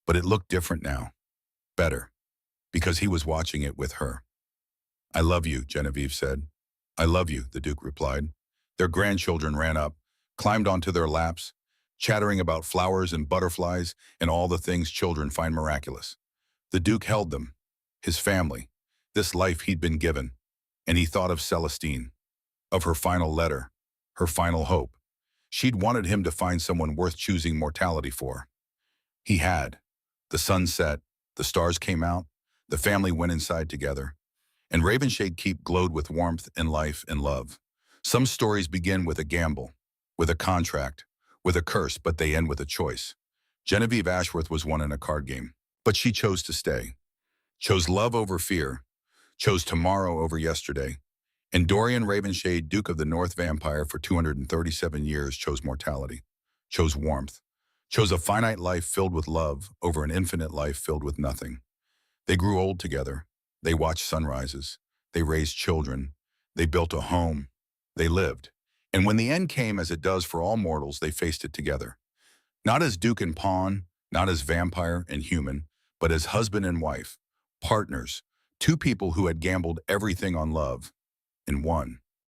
But it looked different now, better, because he was watching it with her. "I love you," Genevieve said. "I love you," the Duke replied. Their grandchildren ran up, climbed onto their laps, chattering about flowers and butterflies and all the things children find miraculous. The Duke held them, his family, this life he'd been given, and he thought of Celestine, of her final letter, her final hope. She'd wanted him to find someone worth choosing mortality for. He had. The sun set, the stars came out, the family went inside together, and Ravenshade Keep glowed with warmth and life and love. Some stories begin with a gamble, with a contract, with a curse, but they end with a choice. Genevieve Ashworth was one in a card game, but she chose to stay, chose love over fear, chose tomorrow over yesterday. And Dorian Ravenshade, Duke of the North Vampire for 237 years, chose mortality, chose warmth, chose a finite life filled with love over an infinite life filled with nothing. They grew old together. They watched sunrises. They raised children. They built a home. They lived. And when the end came, as it does for all mortals, they faced it together. Not as Duke and Pawn, not as vampire and human, but as husband and wife, partners, two people who had gambled everything on love, and won.